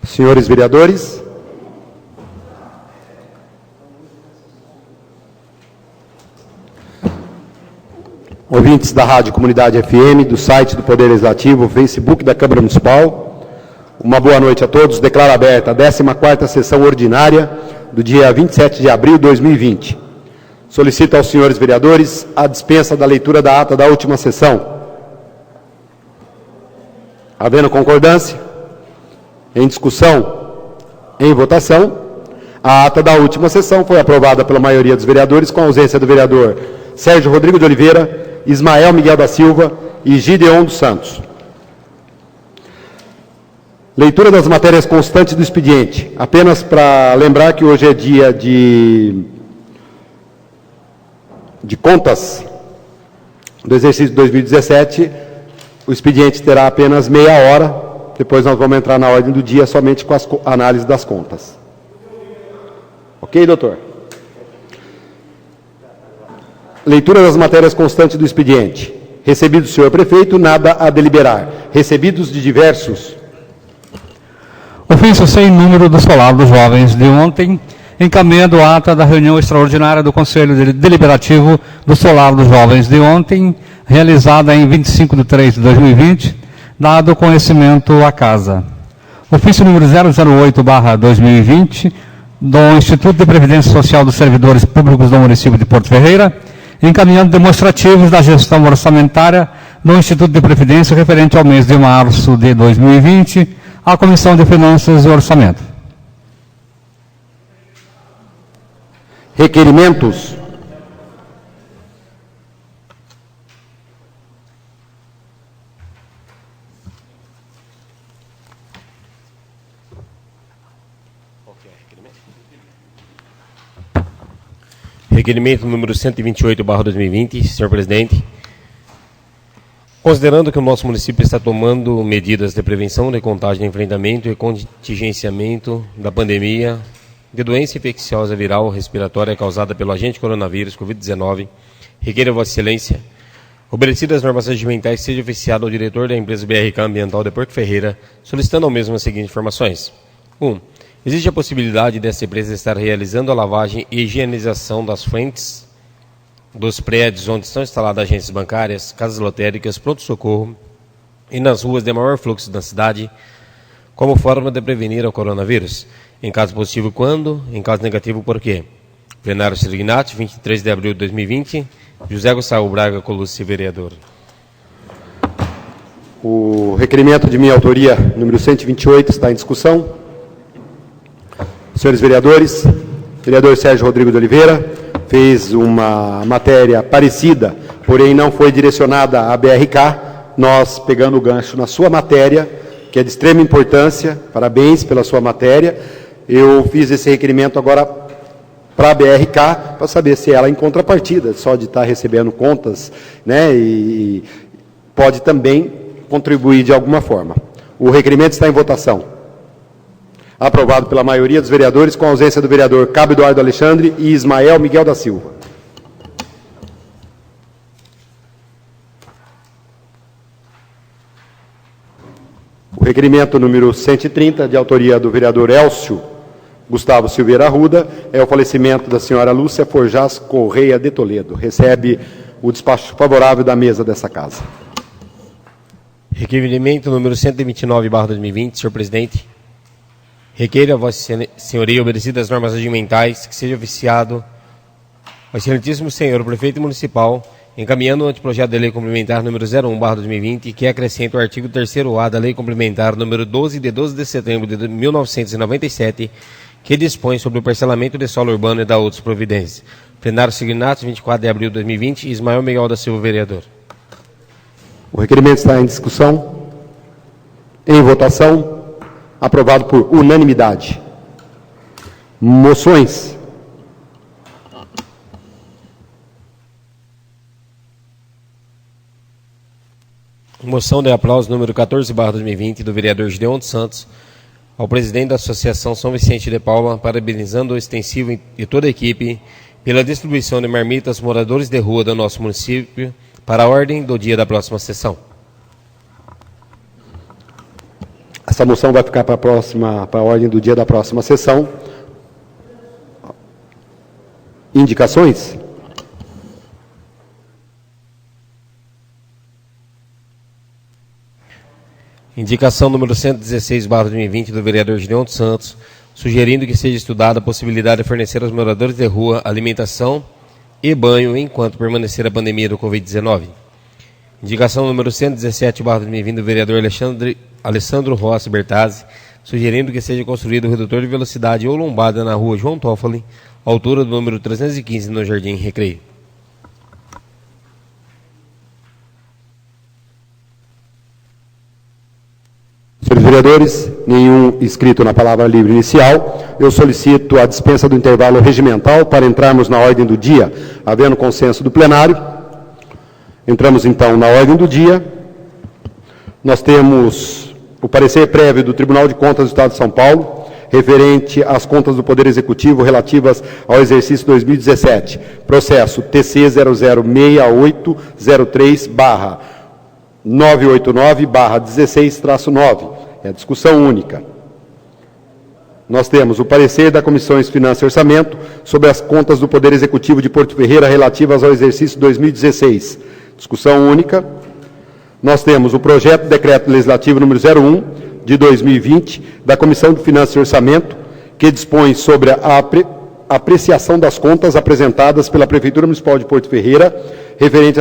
Senhores vereadores, ouvintes da Rádio Comunidade FM, do site do Poder Legislativo, Facebook da Câmara Municipal, uma boa noite a todos. Declaro aberta a 14ª sessão ordinária do dia 27 de abril de 2020. Solicito aos senhores vereadores a dispensa da leitura da ata da última sessão. Havendo concordância, em discussão, em votação, a ata da última sessão foi aprovada pela maioria dos vereadores, com a ausência do vereador Sérgio Rodrigo de Oliveira, Ismael Miguel da Silva e Gideon dos Santos. Leitura das matérias constantes do expediente. Apenas para lembrar que hoje é dia de contas do exercício de 2017, o expediente terá apenas meia hora, depois nós vamos entrar na ordem do dia somente com as análises das contas. Ok, doutor? Leitura das matérias constantes do expediente. Recebido do senhor prefeito, nada a deliberar. Recebidos de diversos. Ofício sem número do Solar dos Jovens de ontem, encaminhando a ata da reunião extraordinária do Conselho Deliberativo do Solar dos Jovens de ontem, realizada em 25 de 3 de 2020, dado conhecimento à Casa. Ofício número 008/2020, do Instituto de Previdência Social dos Servidores Públicos do município de Porto Ferreira, encaminhando demonstrativos da gestão orçamentária do Instituto de Previdência referente ao mês de março de 2020, à Comissão de Finanças e Orçamento. Requerimentos. Requerimento número 128/2020, senhor presidente. Considerando que o nosso município está tomando medidas de prevenção, de contagem, enfrentamento e contingenciamento da pandemia de doença infecciosa viral respiratória causada pelo agente coronavírus Covid-19, requer a Vossa Excelência, obedecidas as normas regimentais, seja oficiado ao diretor da empresa BRK Ambiental de Porto Ferreira, solicitando ao mesmo as seguintes informações. 1. Existe a possibilidade dessa empresa estar realizando a lavagem e higienização das frentes dos prédios onde estão instaladas agências bancárias, casas lotéricas, pronto-socorro e nas ruas de maior fluxo da cidade, como forma de prevenir o coronavírus. Em caso positivo, quando? Em caso negativo, por quê? Plenário Sirignati, 23 de abril de 2020, José Gustavo Braga Colucci, vereador. O requerimento de minha autoria, número 128, está em discussão. Senhores vereadores, o vereador Sérgio Rodrigo de Oliveira fez uma matéria parecida, porém não foi direcionada à BRK, nós pegando o gancho na sua matéria, que é de extrema importância, parabéns pela sua matéria, eu fiz esse requerimento agora para a BRK, para saber se ela, em contrapartida, só de estar recebendo contas, né, e pode também contribuir de alguma forma. O requerimento está em votação. Aprovado pela maioria dos vereadores, com a ausência do vereador Cabo Eduardo Alexandre e Ismael Miguel da Silva. O requerimento número 130, de autoria do vereador Elcio Gustavo Silveira Arruda, é o falecimento da senhora Lúcia Forjás Correia de Toledo. Recebe o despacho favorável da mesa dessa casa. Requerimento número 129/2020, senhor presidente. Requeiro a Vossa Senhoria, obedecidas as normas regimentais, que seja oficiado ao excelentíssimo senhor prefeito municipal, encaminhando o anteprojeto de lei complementar número 01/2020, que acrescenta o artigo 3º-A da lei complementar número 12, de 12 de setembro de 1997, que dispõe sobre o parcelamento de solo urbano e da outras providências. Plenário Signato, 24 de abril de 2020, Ismael Miguel da Silva, vereador. O requerimento está em discussão, em votação. Aprovado por unanimidade. Moções. Moção de aplauso número 14/2020 do vereador Gideon dos Santos ao presidente da Associação São Vicente de Paula, parabenizando o extensivo e toda a equipe pela distribuição de marmitas moradores de rua do nosso município para a ordem do dia da próxima sessão. Essa moção vai ficar para a ordem do dia da próxima sessão. Indicações? Indicação número 116/2020 do vereador Gideon dos Santos, sugerindo que seja estudada a possibilidade de fornecer aos moradores de rua alimentação e banho enquanto permanecer a pandemia do Covid-19. Indicação número 117/2020 do vereador Alessandro Rossi Bertazzi, sugerindo que seja construído o redutor de velocidade ou lombada na rua João Toffoli, altura do número 315 no Jardim Recreio. Senhores vereadores, nenhum inscrito na palavra livre inicial. Eu solicito a dispensa do intervalo regimental para entrarmos na ordem do dia, havendo consenso do plenário. Entramos, então, na ordem do dia. Nós temos o parecer prévio do Tribunal de Contas do Estado de São Paulo, referente às contas do Poder Executivo relativas ao exercício 2017. Processo TC 006803/989/16-9. É a discussão única. Nós temos o parecer da Comissão de Finanças e Orçamento sobre as contas do Poder Executivo de Porto Ferreira relativas ao exercício 2016. Discussão única. Nós temos o projeto de decreto legislativo número 01 de 2020 da Comissão de Finanças e Orçamento, que dispõe sobre a apreciação das contas apresentadas pela Prefeitura Municipal de Porto Ferreira referente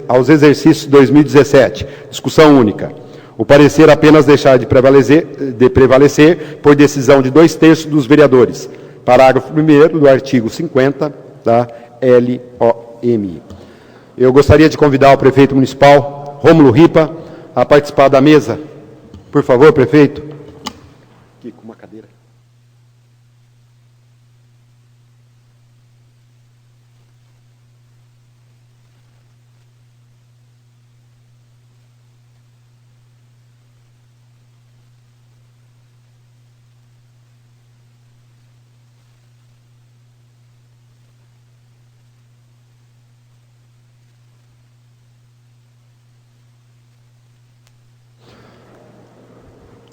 aos exercícios 2017. Discussão única. O parecer apenas deixar de prevalecer por decisão de 2/3 dos vereadores. Parágrafo 1º do artigo 50 da LOM. Eu gostaria de convidar o prefeito municipal, Rômulo Ripa, a participar da mesa. Por favor, prefeito. Aqui, com uma cadeira.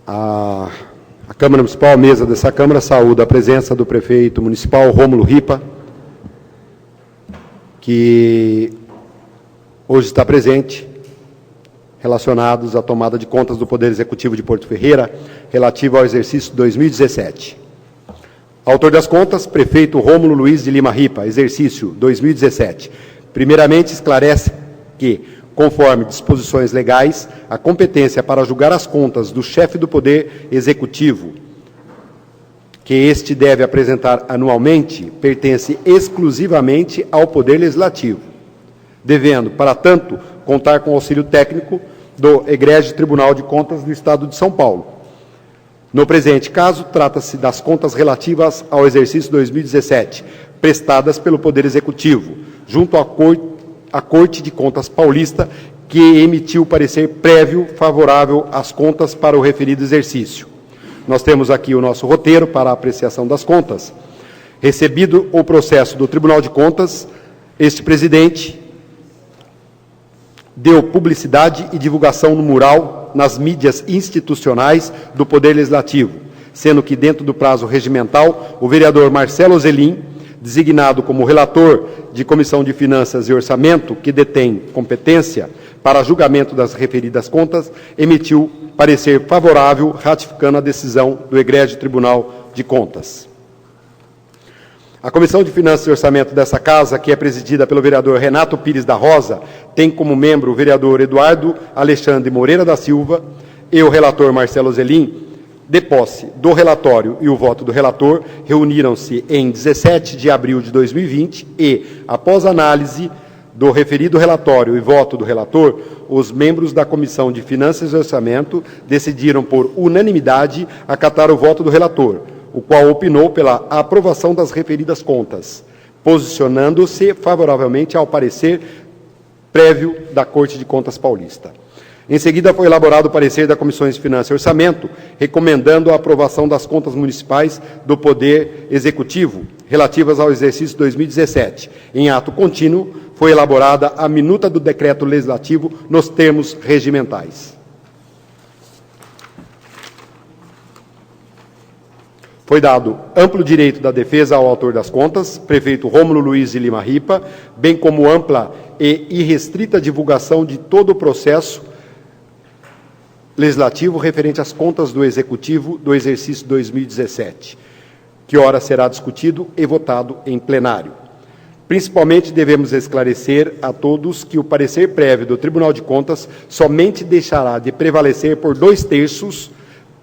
A Câmara Municipal, a mesa dessa Câmara, saúda a presença do prefeito municipal, Rômulo Ripa, que hoje está presente, relacionados à tomada de contas do Poder Executivo de Porto Ferreira, relativo ao exercício 2017. Autor das contas, prefeito Rômulo Luiz de Lima Ripa, exercício 2017. Primeiramente, esclarece que, conforme disposições legais, a competência para julgar as contas do chefe do Poder Executivo, que este deve apresentar anualmente, pertence exclusivamente ao Poder Legislativo, devendo, para tanto, contar com o auxílio técnico do Egrégio Tribunal de Contas do Estado de São Paulo. No presente caso, trata-se das contas relativas ao exercício 2017, prestadas pelo Poder Executivo, junto à Corte de Contas Paulista, que emitiu parecer prévio favorável às contas para o referido exercício. Nós temos aqui o nosso roteiro para a apreciação das contas. Recebido o processo do Tribunal de Contas, este presidente deu publicidade e divulgação no mural nas mídias institucionais do Poder Legislativo, sendo que, dentro do prazo regimental, o vereador Marcelo Ozelim, designado como relator de Comissão de Finanças e Orçamento, que detém competência para julgamento das referidas contas, emitiu parecer favorável, ratificando a decisão do Egrégio Tribunal de Contas. A Comissão de Finanças e Orçamento dessa Casa, que é presidida pelo vereador Renato Pires da Rosa, tem como membro o vereador Eduardo Alexandre Moreira da Silva e o relator Marcelo Ozelim. De posse do relatório e o voto do relator, reuniram-se em 17 de abril de 2020 e, após análise do referido relatório e voto do relator, os membros da Comissão de Finanças e Orçamento decidiram por unanimidade acatar o voto do relator, o qual opinou pela aprovação das referidas contas, posicionando-se favoravelmente ao parecer prévio da Corte de Contas Paulista. Em seguida, foi elaborado o parecer da Comissão de Finanças e Orçamento, recomendando a aprovação das contas municipais do Poder Executivo, relativas ao exercício 2017. Em ato contínuo, foi elaborada a minuta do decreto legislativo nos termos regimentais. Foi dado amplo direito da defesa ao autor das contas, prefeito Rômulo Luiz de Lima Ripa, bem como ampla e irrestrita divulgação de todo o processo legislativo referente às contas do Executivo do exercício 2017, que ora será discutido e votado em plenário. Principalmente devemos esclarecer a todos que o parecer prévio do Tribunal de Contas somente deixará de prevalecer por 2/3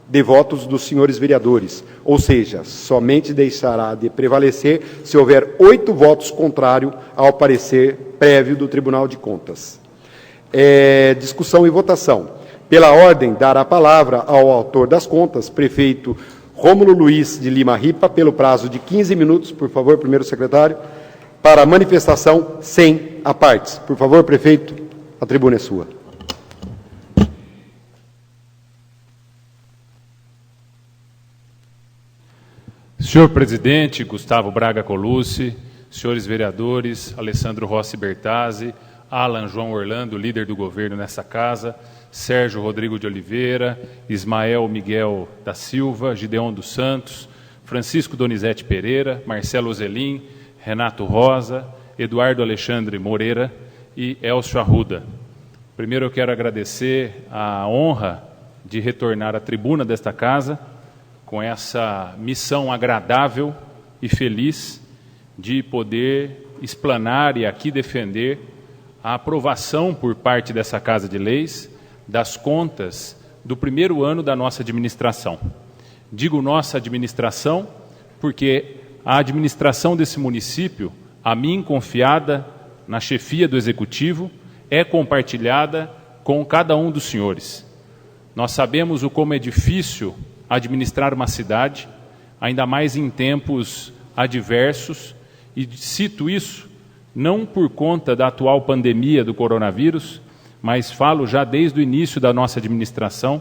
de votos dos senhores vereadores, ou seja, somente deixará de prevalecer se houver 8 votos contrários ao parecer prévio do Tribunal de Contas. Discussão e votação. Pela ordem, dar a palavra ao autor das contas, prefeito Rômulo Luiz de Lima Ripa, pelo prazo de 15 minutos, por favor, primeiro secretário, para a manifestação sem apartes. Por favor, prefeito, a tribuna é sua. Senhor presidente Gustavo Braga Colucci, senhores vereadores Alessandro Rossi Bertazzi, Alan João Orlando, líder do governo nessa casa, Sérgio Rodrigo de Oliveira, Ismael Miguel da Silva, Gideon dos Santos, Francisco Donizete Pereira, Marcelo Ozelim, Renato Rosa, Eduardo Alexandre Moreira e Elcio Arruda. Primeiro eu quero agradecer a honra de retornar à tribuna desta casa com essa missão agradável e feliz de poder explanar e aqui defender a aprovação por parte dessa Casa de Leis das contas do primeiro ano da nossa administração. Digo nossa administração porque a administração desse município, a mim confiada na chefia do Executivo, é compartilhada com cada um dos senhores. Nós sabemos o como é difícil administrar uma cidade, ainda mais em tempos adversos, e cito isso não por conta da atual pandemia do coronavírus, mas falo já desde o início da nossa administração,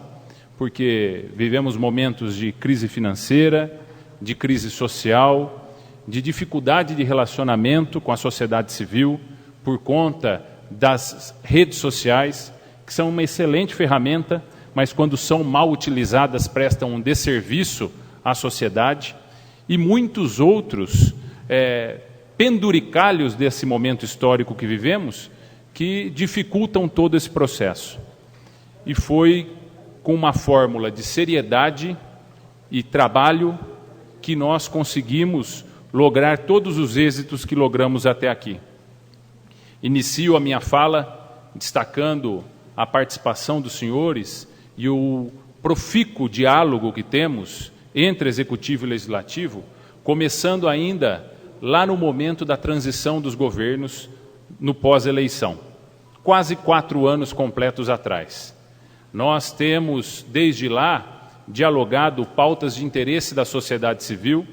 porque vivemos momentos de crise financeira, de crise social, de dificuldade de relacionamento com a sociedade civil, por conta das redes sociais, que são uma excelente ferramenta, mas quando são mal utilizadas prestam um desserviço à sociedade, e muitos outros penduricalhos desse momento histórico que vivemos, que dificultam todo esse processo. E foi com uma fórmula de seriedade e trabalho que nós conseguimos lograr todos os êxitos que logramos até aqui. Inicio a minha fala destacando a participação dos senhores e o profícuo diálogo que temos entre Executivo e Legislativo, começando ainda lá no momento da transição dos governos no pós-eleição, quase 4 anos completos atrás. Nós temos, desde lá, dialogado pautas de interesse da sociedade civil.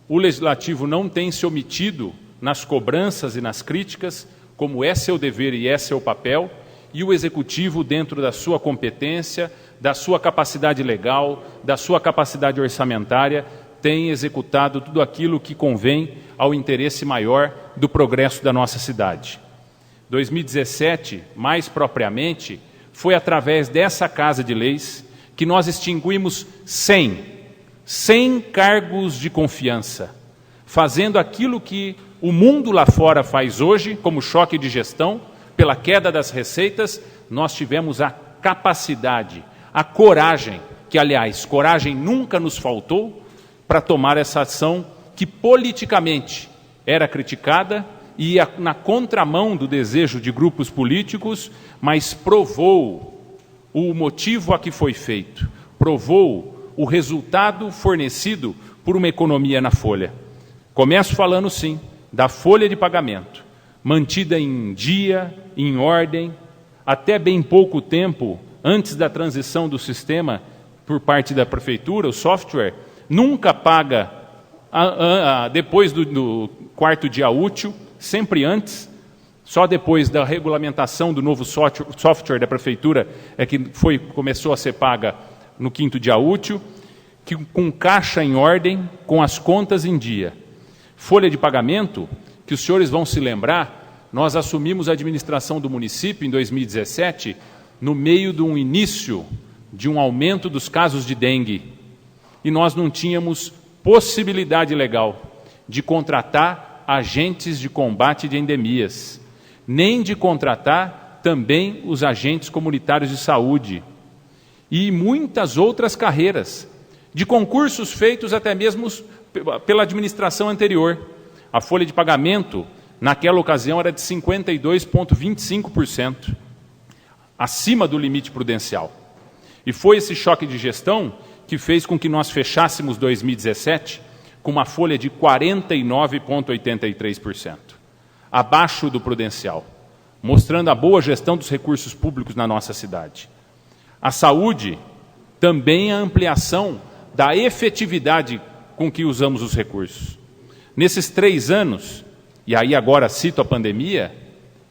O Legislativo não tem se omitido nas cobranças e nas críticas, como é seu dever e é seu papel, e o Executivo, dentro da sua competência, da sua capacidade legal, da sua capacidade orçamentária, tem executado tudo aquilo que convém ao interesse maior do progresso da nossa cidade. 2017, mais propriamente, foi através dessa Casa de Leis que nós extinguimos 100 cargos de confiança, fazendo aquilo que o mundo lá fora faz hoje, como choque de gestão, pela queda das receitas. Nós tivemos a capacidade, a coragem, que aliás, coragem nunca nos faltou, para tomar essa ação que politicamente era criticada e ia na contramão do desejo de grupos políticos, mas provou o motivo a que foi feito, provou o resultado fornecido por uma economia na folha. Começo falando, sim, da folha de pagamento, mantida em dia, em ordem, até bem pouco tempo antes da transição do sistema por parte da Prefeitura, o software, nunca paga depois do 4º dia útil, sempre antes, só depois da regulamentação do novo software da Prefeitura é que começou a ser paga no 5º dia útil, que, com caixa em ordem, com as contas em dia. Folha de pagamento, que os senhores vão se lembrar, nós assumimos a administração do município em 2017, no meio de um início de um aumento dos casos de dengue. E nós não tínhamos possibilidade legal de contratar agentes de combate de endemias, nem de contratar também os agentes comunitários de saúde e muitas outras carreiras, de concursos feitos até mesmo pela administração anterior. A folha de pagamento, naquela ocasião, era de 52,25%, acima do limite prudencial. E foi esse choque de gestão que fez com que nós fechássemos 2017 com uma folha de 49,83%, abaixo do prudencial, mostrando a boa gestão dos recursos públicos na nossa cidade. A saúde, também a ampliação da efetividade com que usamos os recursos. Nesses 3 anos, e aí agora cito a pandemia,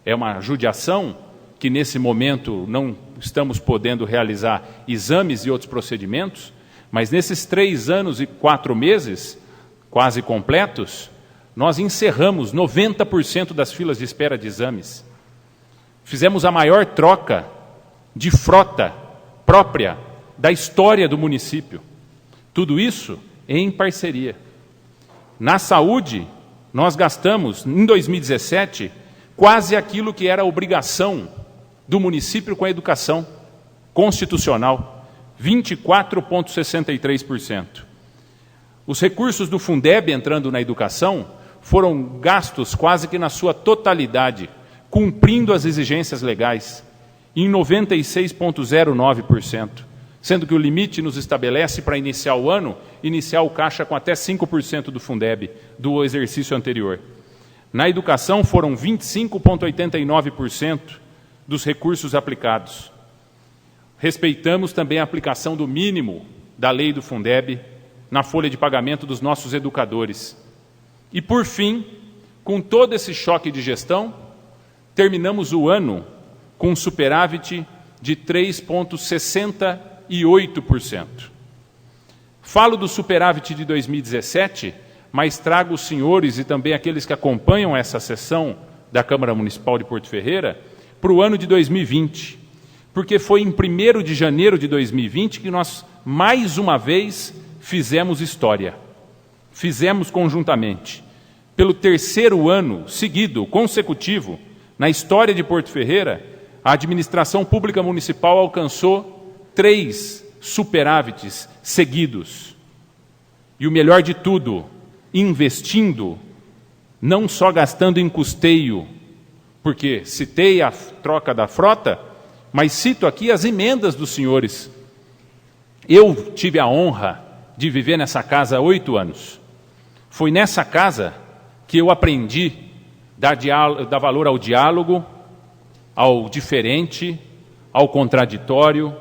é uma judiação que nesse momento não estamos podendo realizar exames e outros procedimentos, mas nesses 3 anos e 4 meses, quase completos, nós encerramos 90% das filas de espera de exames. Fizemos a maior troca de frota própria da história do município. Tudo isso em parceria. Na saúde, nós gastamos, em 2017, quase aquilo que era a obrigação do município com a educação constitucional, 24,63%. Os recursos do Fundeb entrando na educação foram gastos quase que na sua totalidade, cumprindo as exigências legais, em 96,09%, sendo que o limite nos estabelece para iniciar o ano, iniciar o caixa com até 5% do Fundeb, do exercício anterior. Na educação foram 25,89% dos recursos aplicados. Respeitamos também a aplicação do mínimo da lei do Fundeb na folha de pagamento dos nossos educadores. E, por fim, com todo esse choque de gestão, terminamos o ano com um superávit de 3,68%. Falo do superávit de 2017, mas trago os senhores e também aqueles que acompanham essa sessão da Câmara Municipal de Porto Ferreira para o ano de 2020, porque foi em 1º de janeiro de 2020 que nós, mais uma vez, fizemos história. Fizemos conjuntamente. Pelo 3º ano seguido, consecutivo, na história de Porto Ferreira, a administração pública municipal alcançou 3 superávites seguidos. E o melhor de tudo, investindo, não só gastando em custeio, porque citei a troca da frota, mas cito aqui as emendas dos senhores. Eu tive a honra de viver nessa casa há 8 anos. Foi nessa casa que eu aprendi dar valor ao diálogo, ao diferente, ao contraditório.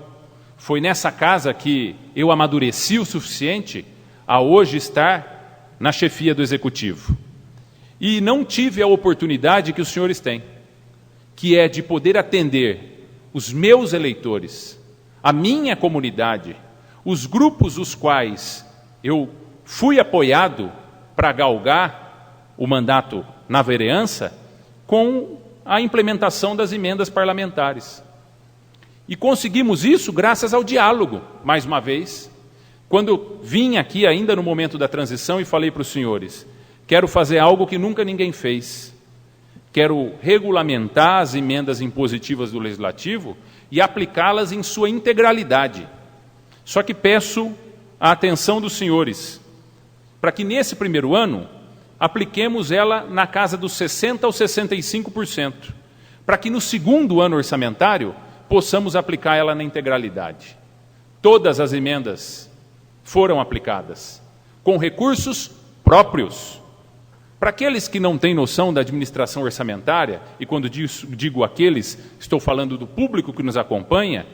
Foi nessa casa que eu amadureci o suficiente a hoje estar na chefia do Executivo. E não tive a oportunidade que os senhores têm, que é de poder atender os meus eleitores, a minha comunidade, os grupos os quais eu fui apoiado para galgar o mandato na vereança, com a implementação das emendas parlamentares. E conseguimos isso graças ao diálogo, mais uma vez. Quando eu vim aqui ainda no momento da transição e falei para os senhores, quero fazer algo que nunca ninguém fez. Quero regulamentar as emendas impositivas do Legislativo e aplicá-las em sua integralidade. Só que peço a atenção dos senhores, para que nesse primeiro ano apliquemos ela na casa dos 60% ou 65%, para que no segundo ano orçamentário possamos aplicar ela na integralidade. Todas as emendas foram aplicadas, com recursos próprios. Para aqueles que não têm noção da administração orçamentária, e quando digo aqueles, estou falando do público que nos acompanha,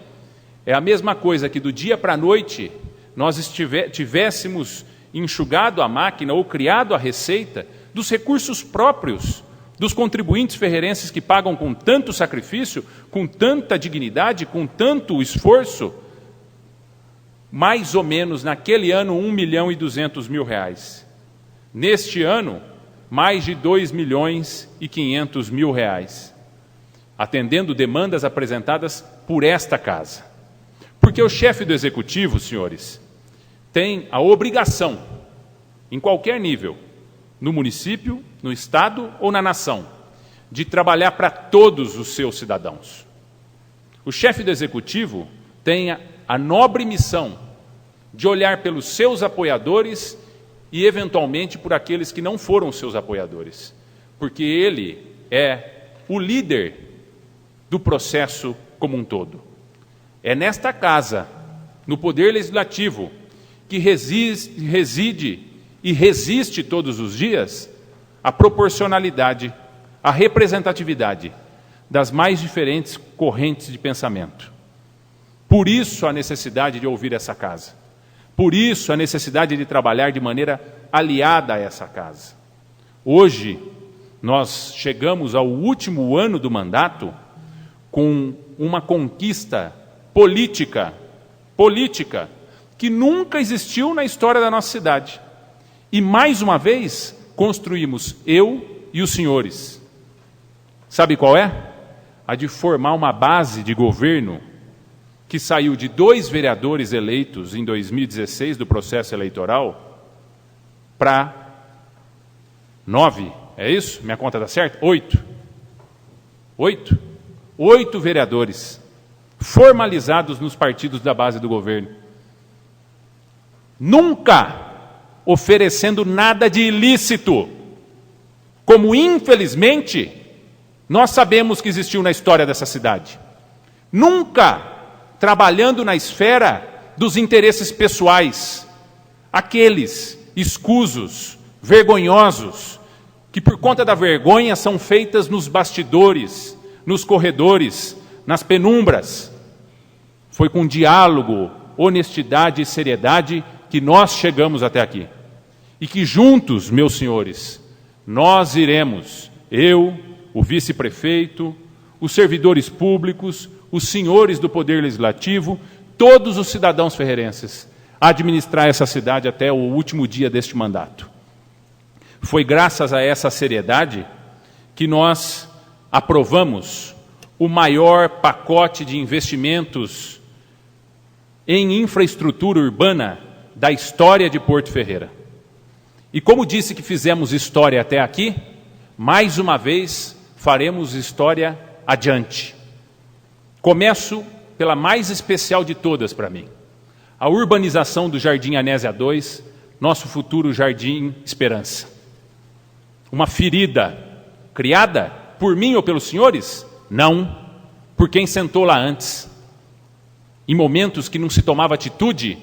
é a mesma coisa que do dia para a noite nós tivéssemos enxugado a máquina ou criado a receita dos recursos próprios dos contribuintes ferreirenses que pagam com tanto sacrifício, com tanta dignidade, com tanto esforço, mais ou menos naquele ano R$1.200.000. Neste ano, mais de R$2.500.000, atendendo demandas apresentadas por esta casa. Porque o chefe do Executivo, senhores, tem a obrigação em qualquer nível, no município, no estado ou na nação, de trabalhar para todos os seus cidadãos. O chefe do executivo tem a nobre missão de olhar pelos seus apoiadores e, eventualmente, por aqueles que não foram seus apoiadores, porque ele é o líder do processo como um todo. É nesta casa, no Poder Legislativo, que reside e resiste todos os dias a proporcionalidade, a representatividade das mais diferentes correntes de pensamento. Por isso a necessidade de ouvir essa casa. Por isso a necessidade de trabalhar de maneira aliada a essa casa. Hoje, nós chegamos ao último ano do mandato com uma conquista política que nunca existiu na história da nossa cidade. E, mais uma vez, construímos eu e os senhores. Sabe qual é? A de formar uma base de governo que saiu de 2 vereadores eleitos em 2016 do processo eleitoral para 9, é isso? Minha conta está certa? 8. 8 vereadores formalizados nos partidos da base do governo. Nunca oferecendo nada de ilícito, como infelizmente nós sabemos que existiu na história dessa cidade. Nunca trabalhando na esfera dos interesses pessoais, aqueles escusos, vergonhosos, que por conta da vergonha são feitas nos bastidores, nos corredores, nas penumbras. Foi com diálogo, honestidade e seriedade que nós chegamos até aqui. E que juntos, meus senhores, nós iremos, eu, o vice-prefeito, os servidores públicos, os senhores do Poder Legislativo, todos os cidadãos ferreirenses, administrar essa cidade até o último dia deste mandato. Foi graças a essa seriedade que nós aprovamos o maior pacote de investimentos em infraestrutura urbana da história de Porto Ferreira. E como disse que fizemos história até aqui, mais uma vez faremos história adiante. Começo pela mais especial de todas para mim. A urbanização do Jardim Anésia 2, nosso futuro Jardim Esperança. Uma ferida criada por mim ou pelos senhores? Não, por quem sentou lá antes. Em momentos que não se tomava atitude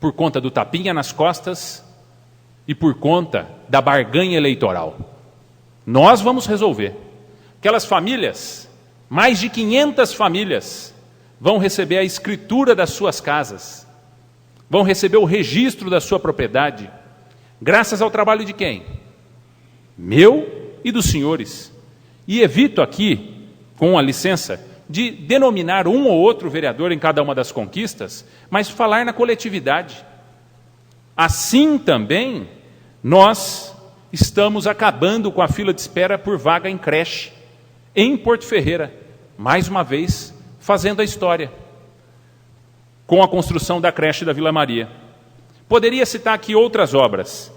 por conta do tapinha nas costas e por conta da barganha eleitoral. Nós vamos resolver. Aquelas famílias, mais de 500 famílias, vão receber a escritura das suas casas, vão receber o registro da sua propriedade, graças ao trabalho de quem? Meu e dos senhores. E evito aqui, com a licença, de denominar um ou outro vereador em cada uma das conquistas, mas falar na coletividade. Assim também, nós estamos acabando com a fila de espera por vaga em creche, em Porto Ferreira, mais uma vez, fazendo a história, com a construção da creche da Vila Maria. Poderia citar aqui outras obras,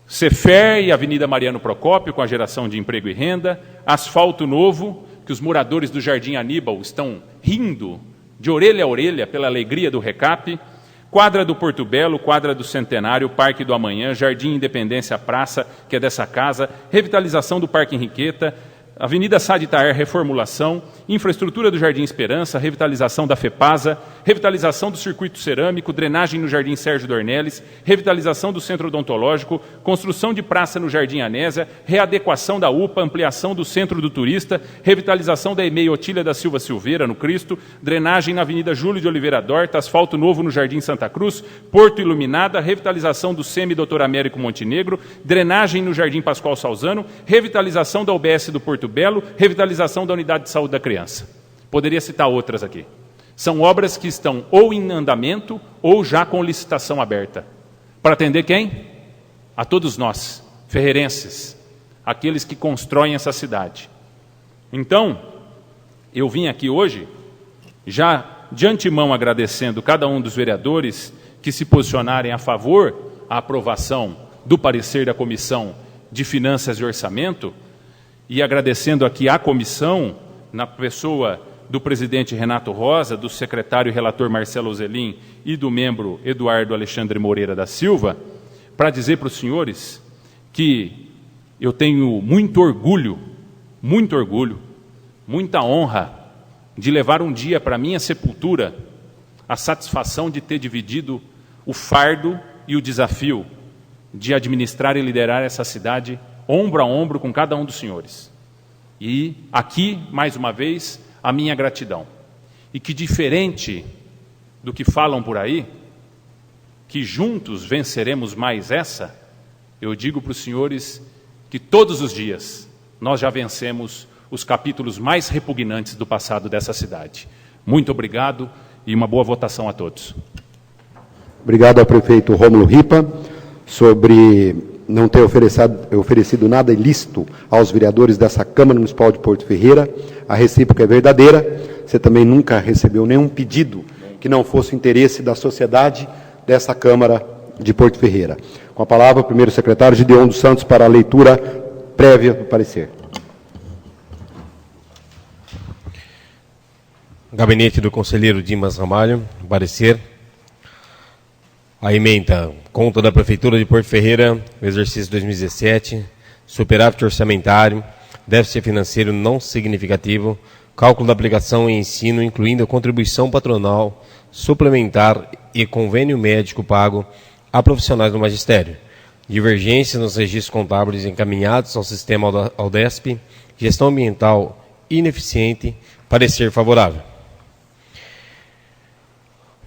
Cefer e Avenida Mariano Procópio, com a geração de emprego e renda, asfalto novo, que os moradores do Jardim Aníbal estão rindo de orelha a orelha pela alegria do recap, quadra do Porto Belo, quadra do Centenário, Parque do Amanhã, Jardim Independência Praça, que é dessa casa, revitalização do Parque Henriqueta, Avenida Sá de Itaer, reformulação, infraestrutura do Jardim Esperança, revitalização da FEPASA, revitalização do circuito cerâmico, drenagem no Jardim Sérgio Dornelles, revitalização do centro odontológico, construção de praça no Jardim Anésia, readequação da UPA, ampliação do centro do turista, revitalização da EMEI Otília da Silva Silveira, no Cristo, drenagem na Avenida Júlio de Oliveira Dorta, asfalto novo no Jardim Santa Cruz, Porto Iluminada, revitalização do SEMI Dr. Américo Montenegro, drenagem no Jardim Pascoal Salzano, revitalização da UBS do Porto Belo, revitalização da Unidade de Saúde da Criança. Poderia citar outras aqui. São obras que estão ou em andamento ou já com licitação aberta. Para atender quem? A todos nós, ferreirenses, aqueles que constroem essa cidade. Então, eu vim aqui hoje, já de antemão agradecendo cada um dos vereadores que se posicionarem a favor da aprovação do parecer da Comissão de Finanças e Orçamento, e agradecendo aqui à comissão, na pessoa do presidente Renato Rosa, do secretário e relator Marcelo Zelim e do membro Eduardo Alexandre Moreira da Silva, para dizer para os senhores que eu tenho muito orgulho, muita honra de levar um dia para a minha sepultura a satisfação de ter dividido o fardo e o desafio de administrar e liderar essa cidade ombro a ombro com cada um dos senhores. E aqui, mais uma vez, a minha gratidão. E que diferente do que falam por aí, que juntos venceremos mais essa, eu digo para os senhores que todos os dias nós já vencemos os capítulos mais repugnantes do passado dessa cidade. Muito obrigado e uma boa votação a todos. Obrigado ao prefeito Rômulo Ripa sobre não ter oferecido nada ilícito aos vereadores dessa Câmara Municipal de Porto Ferreira. A recíproca é verdadeira. Você também nunca recebeu nenhum pedido que não fosse o interesse da sociedade dessa Câmara de Porto Ferreira. Com a palavra, o primeiro secretário Gideon dos Santos para a leitura prévia do parecer. Gabinete do conselheiro Dimas Ramalho, parecer. A emenda, conta da Prefeitura de Porto Ferreira, no exercício 2017, superávit orçamentário, déficit financeiro não significativo, cálculo da aplicação em ensino, incluindo a contribuição patronal, suplementar e convênio médico pago a profissionais do magistério. Divergências nos registros contábeis encaminhados ao sistema Aldesp, gestão ambiental ineficiente, parecer favorável.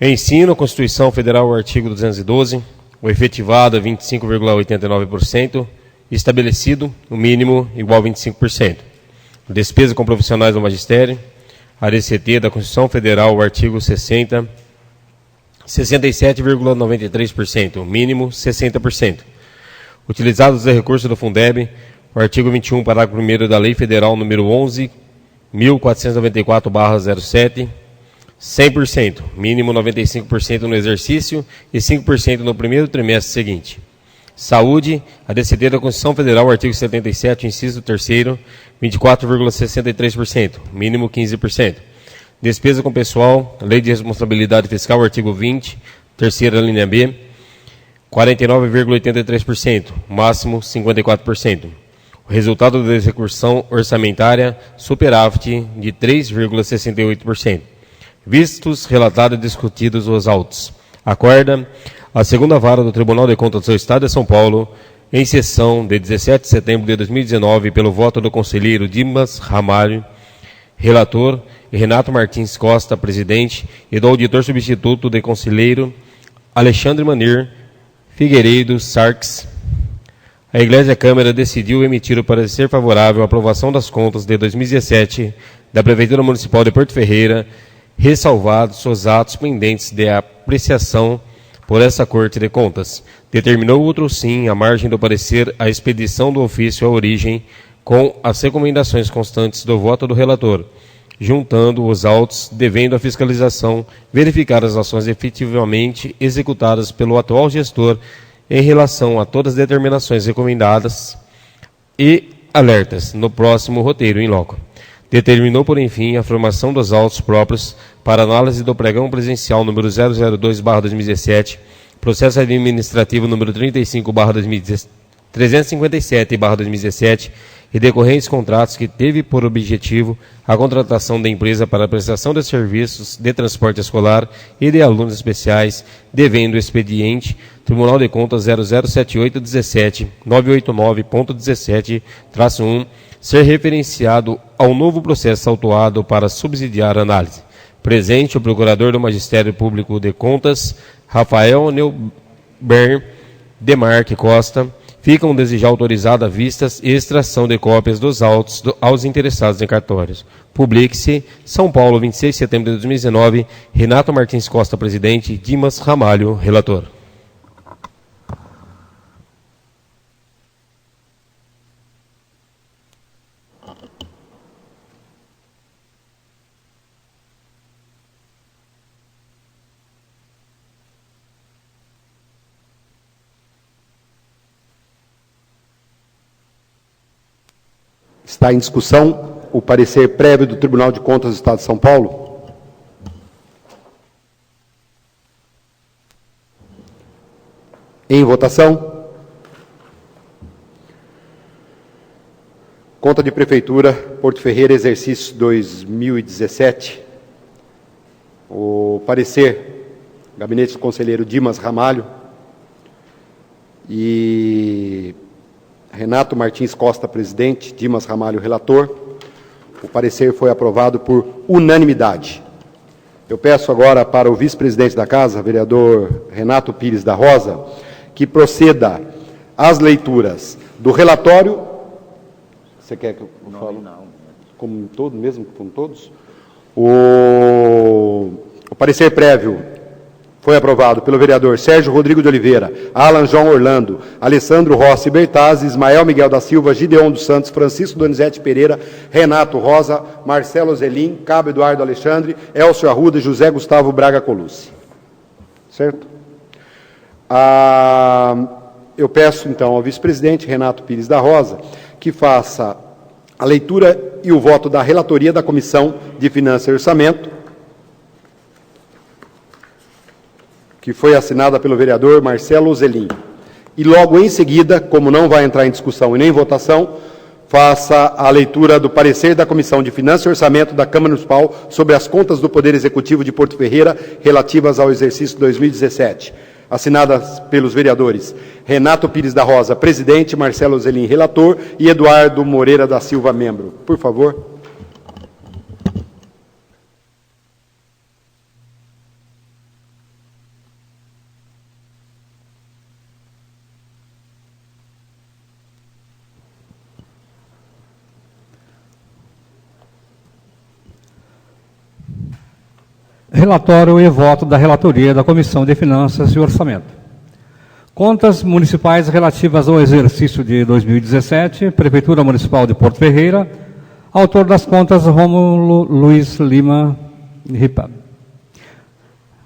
Ensino, Constituição Federal, artigo 212, o efetivado é 25,89%, estabelecido o mínimo igual a 25%. Despesa com profissionais do magistério, a DCT da Constituição Federal, o artigo 60, 67,93%, o mínimo 60%. Utilizados os recursos do Fundeb, o artigo 21, parágrafo 1º da Lei Federal número 11.494/07, 100%, mínimo 95% no exercício e 5% no primeiro trimestre seguinte. Saúde, a DCT da Constituição Federal, artigo 77, inciso 3º, 24,63%, mínimo 15%. Despesa com pessoal, Lei de Responsabilidade Fiscal, artigo 20, terceira linha B, 49,83%, máximo 54%. O resultado da execução orçamentária, superávit de 3,68%. Vistos, relatados e discutidos os autos. Acorda a segunda vara do Tribunal de Contas do Estado de São Paulo, em sessão de 17 de setembro de 2019, pelo voto do conselheiro Dimas Ramalho, relator, e Renato Martins Costa, presidente, e do auditor substituto de conselheiro Alexandre Manir Figueiredo Sarques, a Igreja Câmara decidiu emitir o parecer favorável à aprovação das contas de 2017 da Prefeitura Municipal de Porto Ferreira, ressalvados os atos pendentes de apreciação por essa Corte de Contas. Determinou outro sim, à margem do parecer, a expedição do ofício à origem com as recomendações constantes do voto do relator, juntando os autos, devendo a fiscalização verificar as ações efetivamente executadas pelo atual gestor em relação a todas as determinações recomendadas e alertas no próximo roteiro em loco. Determinou, por enfim, a formação dos autos próprios para análise do pregão presencial número 002/2017, processo administrativo número 357/2017 e decorrentes contratos que teve por objetivo a contratação da empresa para a prestação de serviços de transporte escolar e de alunos especiais, devendo o expediente Tribunal de Contas 007817-989.17-1 ser referenciado ao novo processo autuado para subsidiar a análise. Presente o Procurador do Magistério Público de Contas, Rafael Neuber Demarque Costa. Ficam desejar autorizada vistas e extração de cópias dos autos aos interessados em cartórios. Publique-se, São Paulo, 26 de setembro de 2019, Renato Martins Costa, presidente, Dimas Ramalho, relator. Está em discussão o parecer prévio do Tribunal de Contas do Estado de São Paulo. Em votação. Conta de Prefeitura, Porto Ferreira, exercício 2017. O parecer, gabinete do conselheiro Dimas Ramalho e Renato Martins Costa, presidente, Dimas Ramalho, relator. O parecer foi aprovado por unanimidade. Eu peço agora para o vice-presidente da Casa, vereador Renato Pires da Rosa, que proceda às leituras do relatório. Você quer que eu fale? Como um todo, mesmo com todos? O parecer prévio foi aprovado pelo vereador Sérgio Rodrigo de Oliveira, Alan João Orlando, Alessandro Rossi Bertazzi, Ismael Miguel da Silva, Gideon dos Santos, Francisco Donizete Pereira, Renato Rosa, Marcelo Zelim, Cabo Eduardo Alexandre, Elcio Arruda e José Gustavo Braga Colucci. Certo? Eu peço, então, ao vice-presidente Renato Pires da Rosa que faça a leitura e o voto da relatoria da Comissão de Finanças e Orçamento, que foi assinada pelo vereador Marcelo Zelim. E logo em seguida, como não vai entrar em discussão e nem em votação, faça a leitura do parecer da Comissão de Finanças e Orçamento da Câmara Municipal sobre as contas do Poder Executivo de Porto Ferreira relativas ao exercício 2017. Assinadas pelos vereadores Renato Pires da Rosa, presidente, Marcelo Zelim, relator, e Eduardo Moreira da Silva, membro. Por favor. Relatório e voto da relatoria da Comissão de Finanças e Orçamento. Contas municipais relativas ao exercício de 2017, Prefeitura Municipal de Porto Ferreira, autor das contas Rômulo Luiz Lima Ripa.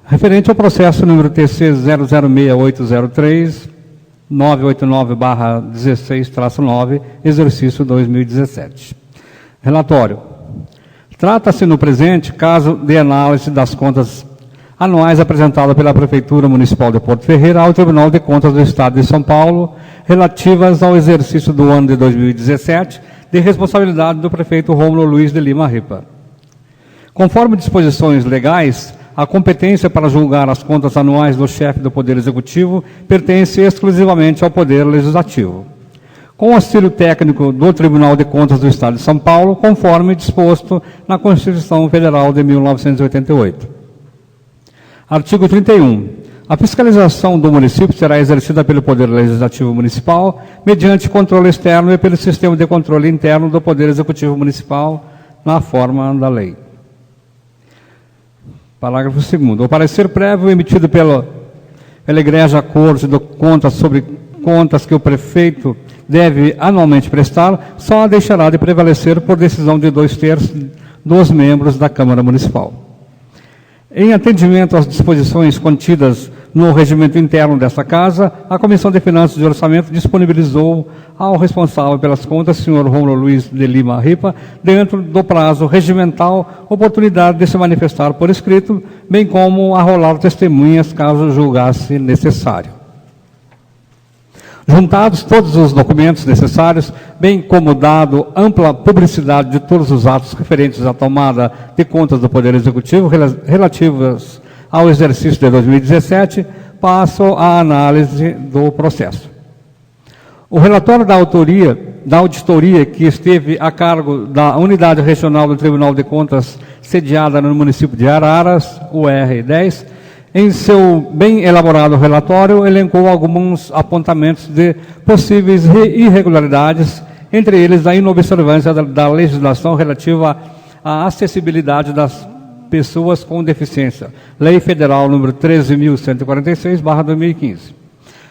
Referente ao processo número TC 006803, 989/16-9, exercício 2017. Relatório. Trata-se no presente caso de análise das contas anuais apresentadas pela Prefeitura Municipal de Porto Ferreira ao Tribunal de Contas do Estado de São Paulo, relativas ao exercício do ano de 2017, de responsabilidade do prefeito Rômulo Luiz de Lima Ripa. Conforme disposições legais, a competência para julgar as contas anuais do chefe do Poder Executivo pertence exclusivamente ao Poder Legislativo, com auxílio técnico do Tribunal de Contas do Estado de São Paulo, conforme disposto na Constituição Federal de 1988. Artigo 31. A fiscalização do município será exercida pelo Poder Legislativo Municipal, mediante controle externo e pelo Sistema de Controle Interno do Poder Executivo Municipal, na forma da lei. Parágrafo 2º. O parecer prévio emitido pela Egrégia Corte de Contas sobre contas que o prefeito deve anualmente prestar, só deixará de prevalecer por decisão de 2/3 dos membros da Câmara Municipal. Em atendimento às disposições contidas no regimento interno desta Casa, a Comissão de Finanças e Orçamento disponibilizou ao responsável pelas contas, senhor Rômulo Luiz de Lima Ripa, dentro do prazo regimental, oportunidade de se manifestar por escrito, bem como arrolar testemunhas, caso julgasse necessário. Juntados todos os documentos necessários, bem como dado ampla publicidade de todos os atos referentes à tomada de contas do Poder Executivo relativos ao exercício de 2017, passo à análise do processo. O relatório da auditoria que esteve a cargo da Unidade Regional do Tribunal de Contas, sediada no município de Araras, UR10, em seu bem elaborado relatório, elencou alguns apontamentos de possíveis irregularidades, entre eles a inobservância da legislação relativa à acessibilidade das pessoas com deficiência, Lei Federal número 13.146/2015,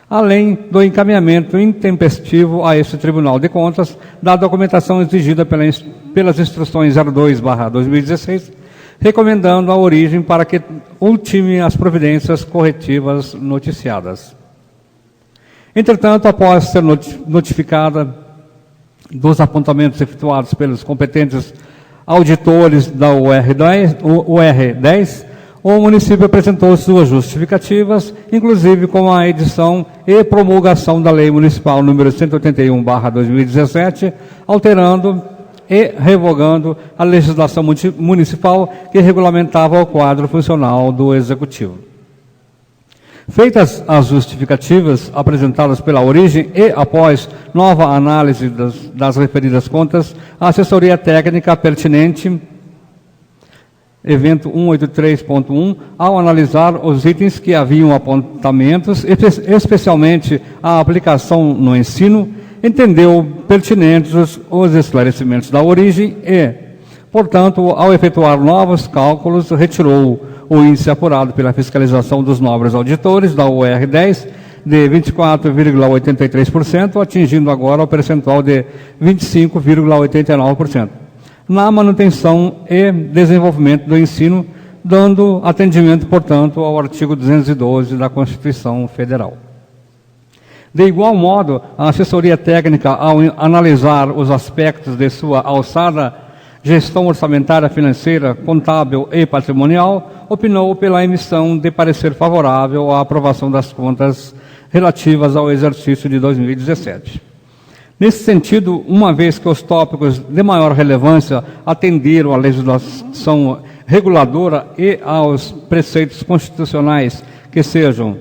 além do encaminhamento intempestivo a este Tribunal de Contas da documentação exigida pelas instruções 02/2016, recomendando a origem para que ultime as providências corretivas noticiadas. Entretanto, após ser notificada dos apontamentos efetuados pelos competentes auditores da UR10, o município apresentou suas justificativas, inclusive com a edição e promulgação da Lei Municipal número 181/2017, alterando e revogando a legislação municipal que regulamentava o quadro funcional do Executivo. Feitas as justificativas apresentadas pela origem e após nova análise das referidas contas, a assessoria técnica pertinente, evento 183.1, ao analisar os itens que haviam apontamentos, especialmente a aplicação no ensino, entendeu pertinentes os esclarecimentos da origem e, portanto, ao efetuar novos cálculos, retirou o índice apurado pela fiscalização dos nobres auditores da UR10 de 24,83%, atingindo agora o percentual de 25,89%, na manutenção e desenvolvimento do ensino, dando atendimento, portanto, ao artigo 212 da Constituição Federal. De igual modo, a assessoria técnica, ao analisar os aspectos de sua alçada gestão orçamentária, financeira, contábil e patrimonial, opinou pela emissão de parecer favorável à aprovação das contas relativas ao exercício de 2017. Nesse sentido, uma vez que os tópicos de maior relevância atenderam à legislação reguladora e aos preceitos constitucionais que sejam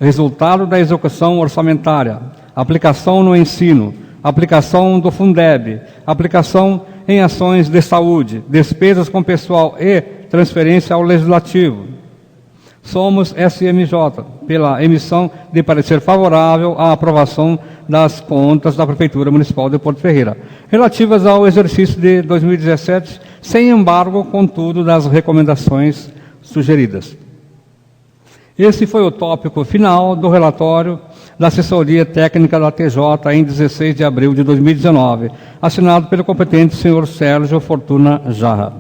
resultado da execução orçamentária, aplicação no ensino, aplicação do Fundeb, aplicação em ações de saúde, despesas com pessoal e transferência ao Legislativo. Somos SMJ, pela emissão de parecer favorável à aprovação das contas da Prefeitura Municipal de Porto Ferreira, relativas ao exercício de 2017, sem embargo, contudo, das recomendações sugeridas. Esse foi o tópico final do relatório da assessoria técnica da TJ em 16 de abril de 2019, assinado pelo competente senhor Sérgio Fortuna Jarra.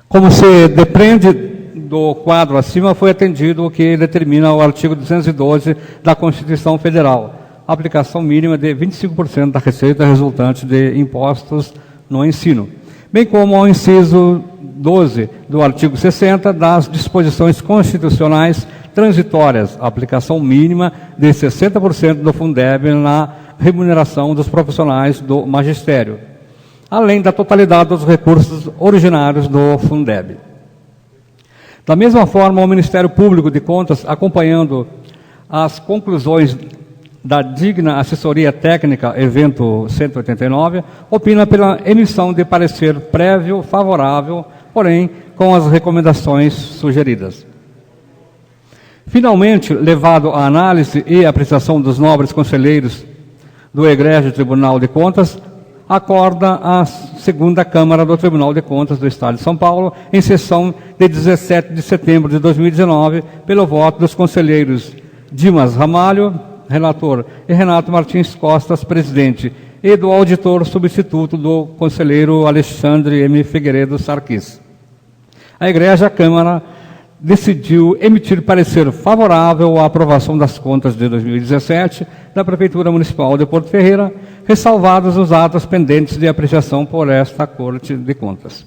Como se depreende do quadro acima, foi atendido o que determina o artigo 212 da Constituição Federal, aplicação mínima de 25% da receita resultante de impostos no ensino, bem como ao inciso 12 do artigo 60 das disposições constitucionais transitórias, aplicação mínima de 60% do Fundeb na remuneração dos profissionais do magistério, além da totalidade dos recursos originários do Fundeb. Da mesma forma, o Ministério Público de Contas, acompanhando as conclusões da digna assessoria técnica, evento 189, opina pela emissão de parecer prévio favorável, porém, com as recomendações sugeridas. Finalmente, levado à análise e apreciação dos nobres conselheiros do Egrégio Tribunal de Contas, acorda a segunda Câmara do Tribunal de Contas do Estado de São Paulo, em sessão de 17 de setembro de 2019, pelo voto dos conselheiros Dimas Ramalho, relator, e Renato Martins Costas, presidente, e do auditor substituto do conselheiro Alexandre M. Figueiredo Sarquis. A Igreja Câmara decidiu emitir parecer favorável à aprovação das contas de 2017 da Prefeitura Municipal de Porto Ferreira, ressalvados os atos pendentes de apreciação por esta Corte de Contas.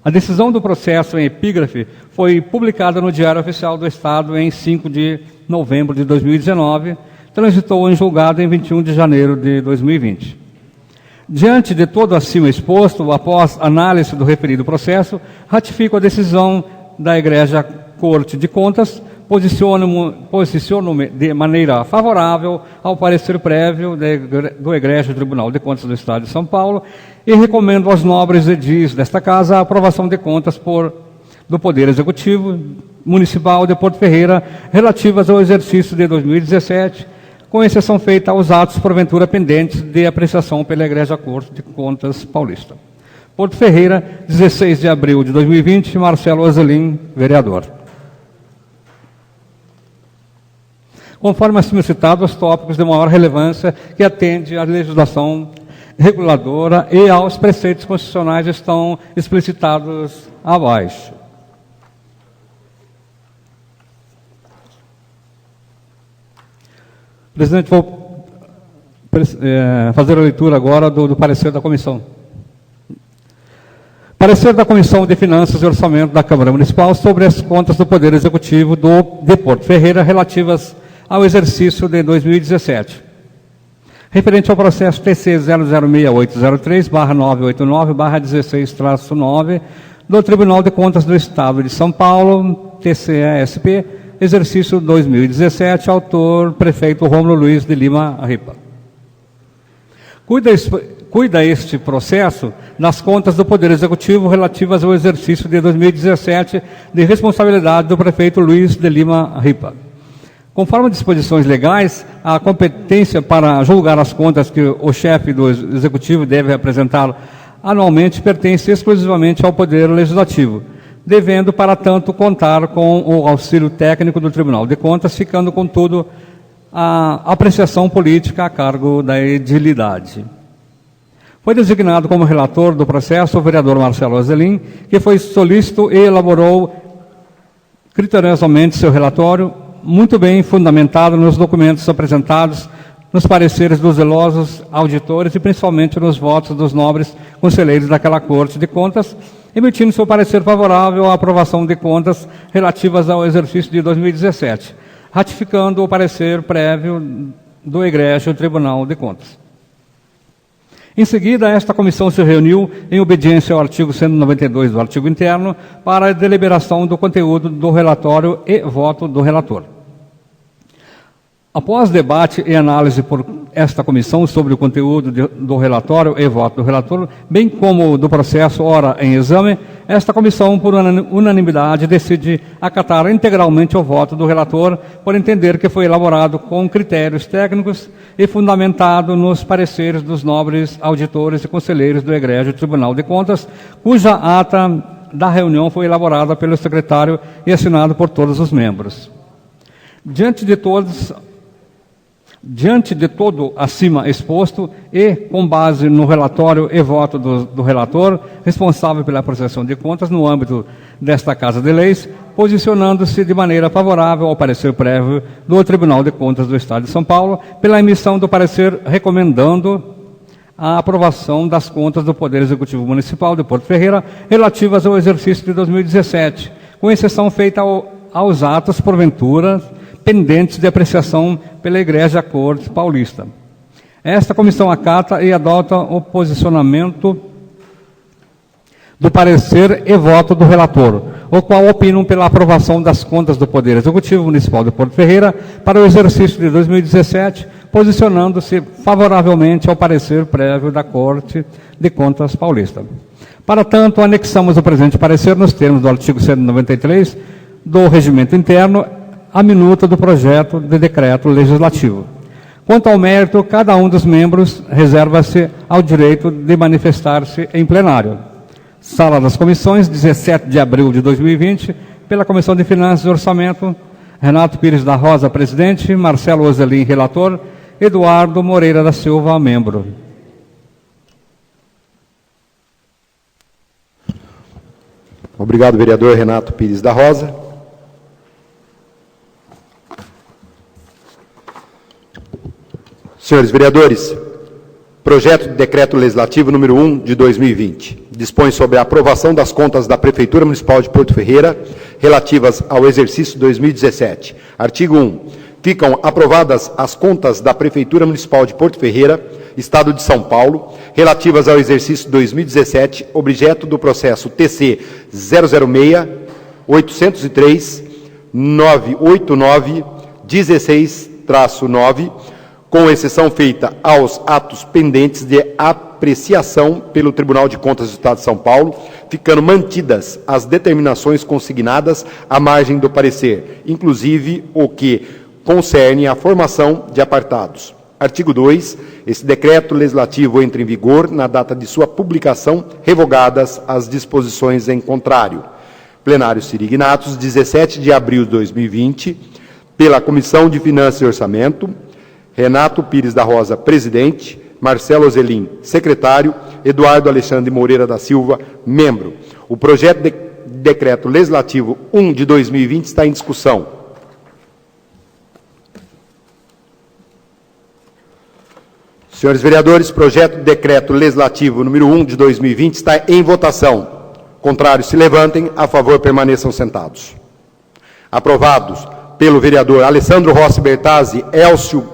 A decisão do processo em epígrafe foi publicada no Diário Oficial do Estado em 5 de novembro de 2019, transitou em julgado em 21 de janeiro de 2020. Diante de todo acima exposto, após análise do referido processo, ratifico a decisão da Igreja Corte de Contas, posiciono-me de maneira favorável ao parecer prévio do Egrégio Tribunal de Contas do Estado de São Paulo e recomendo aos nobres edis desta Casa a aprovação de contas do Poder Executivo Municipal de Porto Ferreira relativas ao exercício de 2017, com exceção feita aos atos porventura pendentes de apreciação pela Igreja Corte de Contas Paulista. Porto Ferreira, 16 de abril de 2020, Marcelo Ozelin, vereador. Conforme acima citado, os tópicos de maior relevância que atende à legislação reguladora e aos preceitos constitucionais estão explicitados abaixo. Presidente, vou fazer a leitura agora do parecer da comissão. Parecer da Comissão de Finanças e Orçamento da Câmara Municipal sobre as contas do Poder Executivo de Porto Ferreira relativas ao exercício de 2017. Referente ao processo TC 006803/989/16-9 do Tribunal de Contas do Estado de São Paulo, TCE-SP, exercício 2017, autor prefeito Rômulo Luiz de Lima Ripa. Cuida este processo das contas do Poder Executivo relativas ao exercício de 2017 de responsabilidade do prefeito Luiz de Lima Ripa. Conforme disposições legais, a competência para julgar as contas que o chefe do Executivo deve apresentar anualmente pertence exclusivamente ao Poder Legislativo, devendo, para tanto, contar com o auxílio técnico do Tribunal de Contas, ficando, contudo, a apreciação política a cargo da edilidade. Foi designado como relator do processo o vereador Marcelo Azelim, que foi solícito e elaborou criteriosamente seu relatório, muito bem fundamentado nos documentos apresentados, nos pareceres dos zelosos auditores e principalmente nos votos dos nobres conselheiros daquela Corte de Contas, emitindo seu parecer favorável à aprovação de contas relativas ao exercício de 2017, ratificando o parecer prévio do egrégio Tribunal de Contas. Em seguida, esta comissão se reuniu em obediência ao artigo 192 do artigo interno para a deliberação do conteúdo do relatório e voto do relator. Após debate e análise por esta comissão sobre o conteúdo do relatório e voto do relator, bem como do processo ora em exame, esta comissão, por unanimidade, decide acatar integralmente o voto do relator, por entender que foi elaborado com critérios técnicos e fundamentado nos pareceres dos nobres auditores e conselheiros do egrégio Tribunal de Contas, cuja ata da reunião foi elaborada pelo secretário e assinado por todos os membros. Diante de todo acima exposto e com base no relatório e voto do relator, responsável pela prestação de contas no âmbito desta Casa de Leis, posicionando-se de maneira favorável ao parecer prévio do Tribunal de Contas do Estado de São Paulo, pela emissão do parecer recomendando a aprovação das contas do Poder Executivo Municipal de Porto Ferreira relativas ao exercício de 2017, com exceção feita aos atos, porventura, pendentes de apreciação pela Igreja Corte Paulista. Esta comissão acata e adota o posicionamento do parecer e voto do relator, o qual opinam pela aprovação das contas do Poder Executivo Municipal de Porto Ferreira para o exercício de 2017, posicionando-se favoravelmente ao parecer prévio da Corte de Contas Paulista. Para tanto, anexamos o presente parecer nos termos do artigo 193 do Regimento Interno, a minuta do projeto de decreto legislativo. Quanto ao mérito, cada um dos membros reserva-se ao direito de manifestar-se em plenário. Sala das Comissões, 17 de abril de 2020, pela Comissão de Finanças e Orçamento, Renato Pires da Rosa, presidente, Marcelo Azelim, relator, Eduardo Moreira da Silva, membro. Obrigado, vereador Renato Pires da Rosa. Senhores vereadores, projeto de decreto legislativo número 1 de 2020, dispõe sobre a aprovação das contas da Prefeitura Municipal de Porto Ferreira relativas ao exercício 2017. Artigo 1. Ficam aprovadas as contas da Prefeitura Municipal de Porto Ferreira, Estado de São Paulo, relativas ao exercício 2017, objeto do processo TC 006-803-989-16-9, com exceção feita aos atos pendentes de apreciação pelo Tribunal de Contas do Estado de São Paulo, ficando mantidas as determinações consignadas à margem do parecer, inclusive o que concerne à formação de apartados. Artigo 2. Esse decreto legislativo entra em vigor na data de sua publicação, revogadas as disposições em contrário. Plenário Sirignatos, 17 de abril de 2020, pela Comissão de Finanças e Orçamento, Renato Pires da Rosa, presidente, Marcelo Azelim, secretário, Eduardo Alexandre Moreira da Silva, membro. O projeto de decreto legislativo 1 de 2020 está em discussão. Senhores vereadores, projeto de decreto legislativo número 1 de 2020 está em votação. Contrários se levantem, a favor permaneçam sentados. Aprovados pelo vereador Alessandro Rossi Bertazzi, Elcio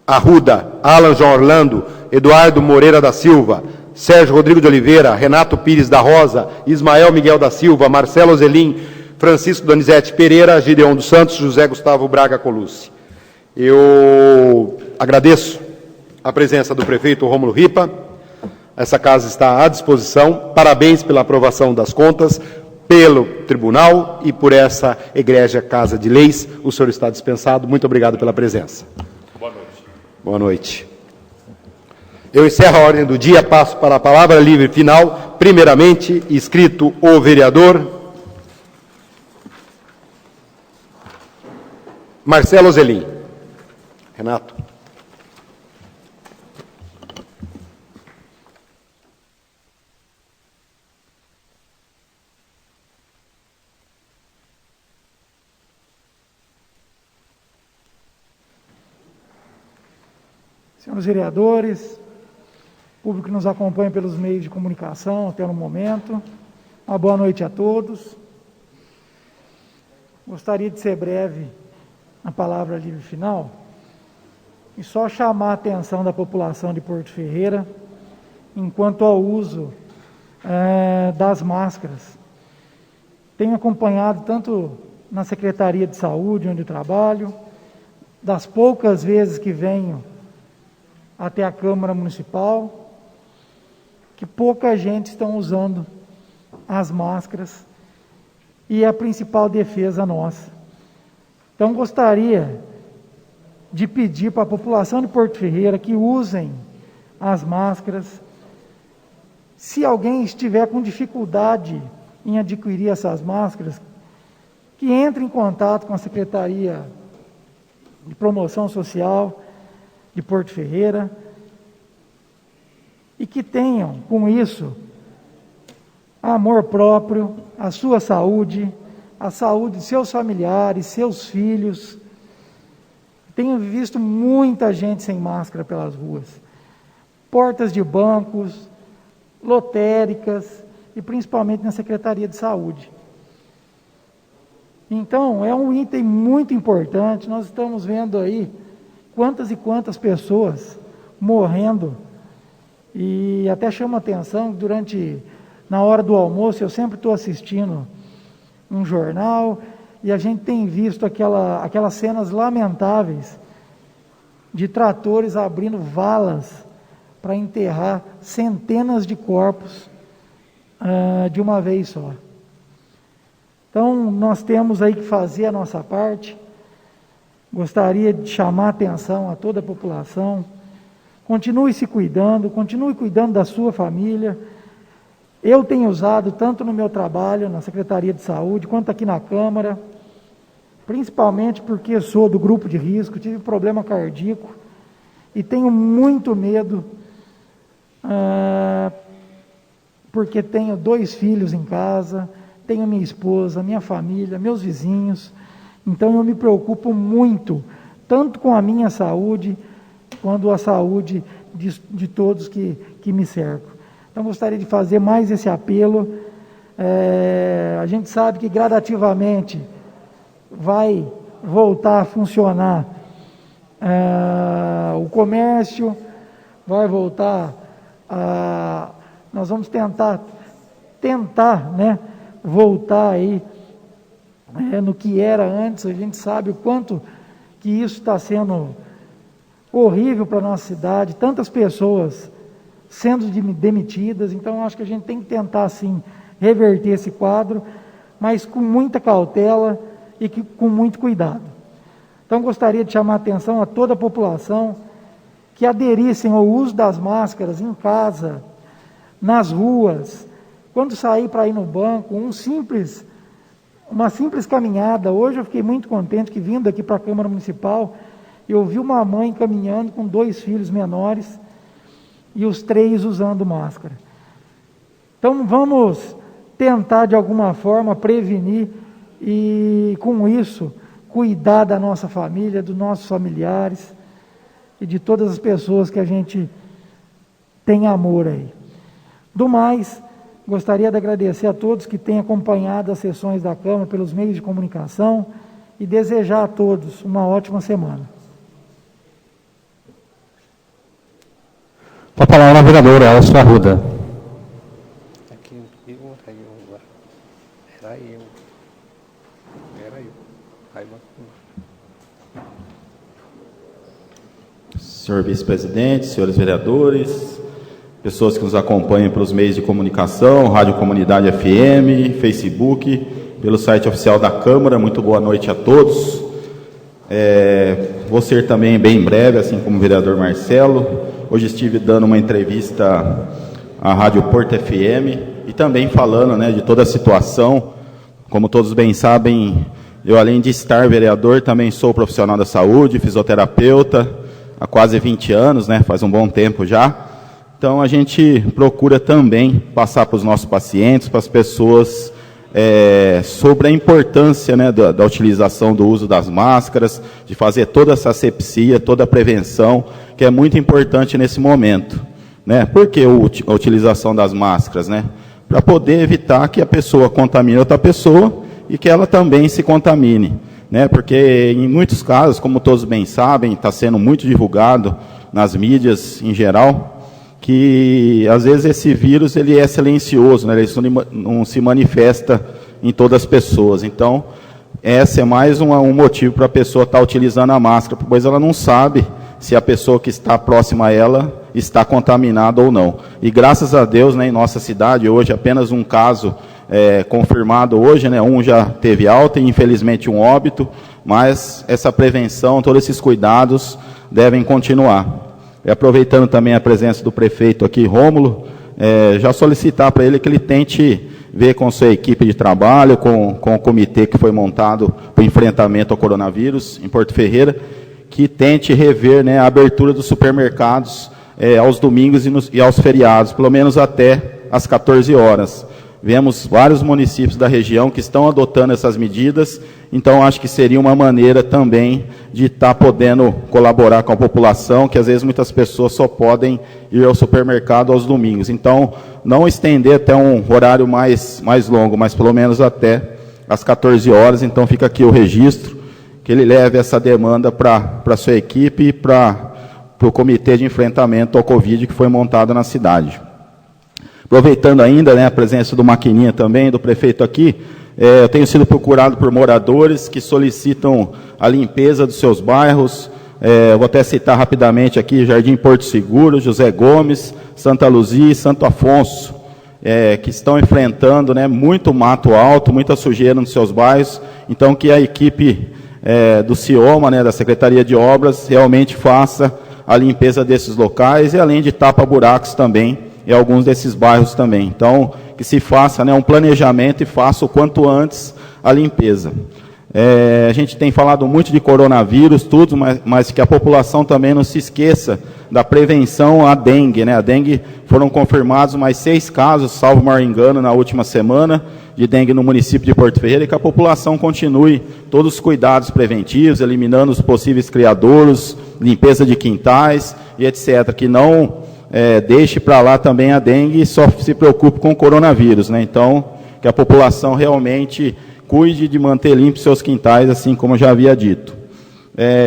Arruda, Alan João Orlando, Eduardo Moreira da Silva, Sérgio Rodrigo de Oliveira, Renato Pires da Rosa, Ismael Miguel da Silva, Marcelo Zelim, Francisco Donizete Pereira, Gideon dos Santos, José Gustavo Braga Colucci. Eu agradeço a presença do prefeito Rômulo Ripa. Essa casa está à disposição. Parabéns pela aprovação das contas, pelo tribunal e por essa egrégia Casa de Leis. O senhor está dispensado. Muito obrigado pela presença. Boa noite. Boa noite. Eu encerro a ordem do dia, passo para a palavra livre final. Primeiramente, inscrito o vereador Marcelo Zelim. Renato. Senhores vereadores, público que nos acompanha pelos meios de comunicação até no momento, uma boa noite a todos. Gostaria de ser breve na palavra livre final e só chamar a atenção da população de Porto Ferreira enquanto ao uso das máscaras. Tenho acompanhado tanto na Secretaria de Saúde, onde eu trabalho, das poucas vezes que venho até a Câmara Municipal, que pouca gente está usando as máscaras e é a principal defesa nossa. Então, gostaria de pedir para a população de Porto Ferreira que usem as máscaras. Se alguém estiver com dificuldade em adquirir essas máscaras, que entre em contato com a Secretaria de Promoção Social de Porto Ferreira e que tenham, com isso, amor próprio, a sua saúde, a saúde de seus familiares, seus filhos. Tenho visto muita gente sem máscara pelas ruas, portas de bancos, lotéricas e principalmente na Secretaria de Saúde. Então, é um item muito importante. Nós estamos vendo aí quantas e quantas pessoas morrendo, e até chama atenção, na hora do almoço, eu sempre estou assistindo um jornal, e a gente tem visto aquelas cenas lamentáveis de tratores abrindo valas para enterrar centenas de corpos de uma vez só. Então, nós temos aí que fazer a nossa parte. Gostaria de chamar a atenção a toda a população. Continue se cuidando, continue cuidando da sua família. Eu tenho usado tanto no meu trabalho, na Secretaria de Saúde, quanto aqui na Câmara, principalmente porque sou do grupo de risco, tive problema cardíaco e tenho muito medo, porque tenho 2 filhos em casa, tenho minha esposa, minha família, meus vizinhos. Então, eu me preocupo muito, tanto com a minha saúde, quanto a saúde de todos que me cercam. Então, gostaria de fazer mais esse apelo. A gente sabe que gradativamente vai voltar a funcionar o comércio, vai voltar nós vamos tentar, né, voltar aí no que era antes. A gente sabe o quanto que isso está sendo horrível para a nossa cidade, tantas pessoas sendo demitidas. Então, acho que a gente tem que tentar, assim, reverter esse quadro, mas com muita cautela e com muito cuidado. Então, gostaria de chamar a atenção a toda a população que aderissem ao uso das máscaras em casa, nas ruas, quando sair para ir no banco, uma simples caminhada. Hoje eu fiquei muito contente que, vindo aqui para a Câmara Municipal, eu vi uma mãe caminhando com 2 filhos menores e os 3 usando máscara. Então, vamos tentar, de alguma forma, prevenir e, com isso, cuidar da nossa família, dos nossos familiares. e de todas as pessoas que a gente tem amor aí. Do mais, gostaria de agradecer a todos que têm acompanhado as sessões da Câmara pelos meios de comunicação e desejar a todos uma ótima semana. Com a palavra, vereador Elcio Arruda. Senhor vice-presidente, senhores vereadores, pessoas que nos acompanham pelos meios de comunicação, Rádio Comunidade FM, Facebook, pelo site oficial da Câmara, muito boa noite a todos. Vou ser também bem breve, assim como o vereador Marcelo. Hoje estive dando uma entrevista à Rádio Porto FM e também falando, né, de toda a situação. Como todos bem sabem, eu, além de estar vereador, também sou profissional da saúde, fisioterapeuta, há quase 20 anos, né, faz um bom tempo já. Então, a gente procura também passar para os nossos pacientes, para as pessoas, sobre a importância, né, da utilização do uso das máscaras, de fazer toda essa asepsia, toda a prevenção, que é muito importante nesse momento, né? Por que a utilização das máscaras, né? Para poder evitar que a pessoa contamine outra pessoa e que ela também se contamine, né? Porque em muitos casos, como todos bem sabem, está sendo muito divulgado nas mídias em geral, que às vezes esse vírus ele é silencioso, né? Ele não se manifesta em todas as pessoas. Então, esse é mais um motivo para a pessoa estar utilizando a máscara, pois ela não sabe se a pessoa que está próxima a ela está contaminada ou não. E graças a Deus, né, em nossa cidade, hoje apenas um caso confirmado hoje, né, um já teve alta e infelizmente um óbito, mas essa prevenção, todos esses cuidados devem continuar. E aproveitando também a presença do prefeito aqui, Rômulo, já solicitar para ele que ele tente ver com sua equipe de trabalho, com o comitê que foi montado para o enfrentamento ao coronavírus em Porto Ferreira, que tente rever, né, a abertura dos supermercados aos domingos e aos feriados, pelo menos até às 14 horas. Vemos vários municípios da região que estão adotando essas medidas, então acho que seria uma maneira também de estar podendo colaborar com a população, que às vezes muitas pessoas só podem ir ao supermercado aos domingos. Então, não estender até um horário mais longo, mas pelo menos até às 14 horas. Então, fica aqui o registro, que ele leve essa demanda para a sua equipe e para o comitê de enfrentamento ao Covid que foi montado na cidade. Aproveitando ainda, né, a presença do Maquininha também, do prefeito aqui, eu tenho sido procurado por moradores que solicitam a limpeza dos seus bairros. Vou até citar rapidamente aqui Jardim Porto Seguro, José Gomes, Santa Luzia e Santo Afonso, que estão enfrentando, né, muito mato alto, muita sujeira nos seus bairros. Então, que a equipe do CIOMA, né, da Secretaria de Obras, realmente faça a limpeza desses locais e além de tapa-buracos também em alguns desses bairros também. Então, que se faça, né, um planejamento e faça o quanto antes a limpeza. A gente tem falado muito de coronavírus, tudo, mas que a população também não se esqueça da prevenção à dengue, né? A dengue foram confirmados mais 6 casos, salvo maior engano, na última semana, de dengue no município de Porto Ferreira, e que a população continue todos os cuidados preventivos, eliminando os possíveis criadouros, limpeza de quintais e etc., que não deixe para lá também a dengue e só se preocupe com o coronavírus, né? Então, que a população realmente cuide de manter limpos seus quintais, assim como eu já havia dito.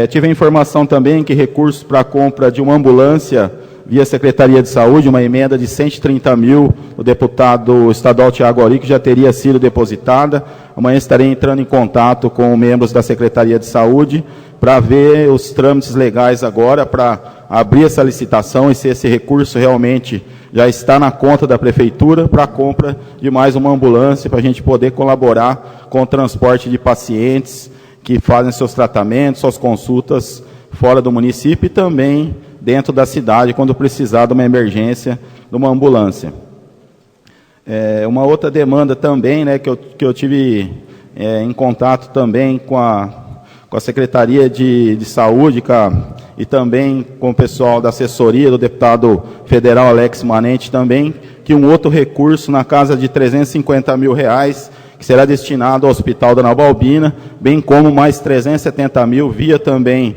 Tive a informação também que recursos para a compra de uma ambulância via Secretaria de Saúde, uma emenda de 130 mil, o deputado estadual Tiago Auric já teria sido depositada. Amanhã estarei entrando em contato com membros da Secretaria de Saúde para ver os trâmites legais agora, para abrir essa licitação e se esse recurso realmente já está na conta da Prefeitura para a compra de mais uma ambulância, para a gente poder colaborar com o transporte de pacientes que fazem seus tratamentos, suas consultas fora do município e também dentro da cidade, quando precisar de uma emergência, de uma ambulância. Uma outra demanda também, né, que eu tive em contato também com a Secretaria de Saúde e também com o pessoal da assessoria do deputado federal Alex Manente também, que um outro recurso na casa de R$350 mil, que será destinado ao Hospital Dona Balbina, bem como mais 370 mil via também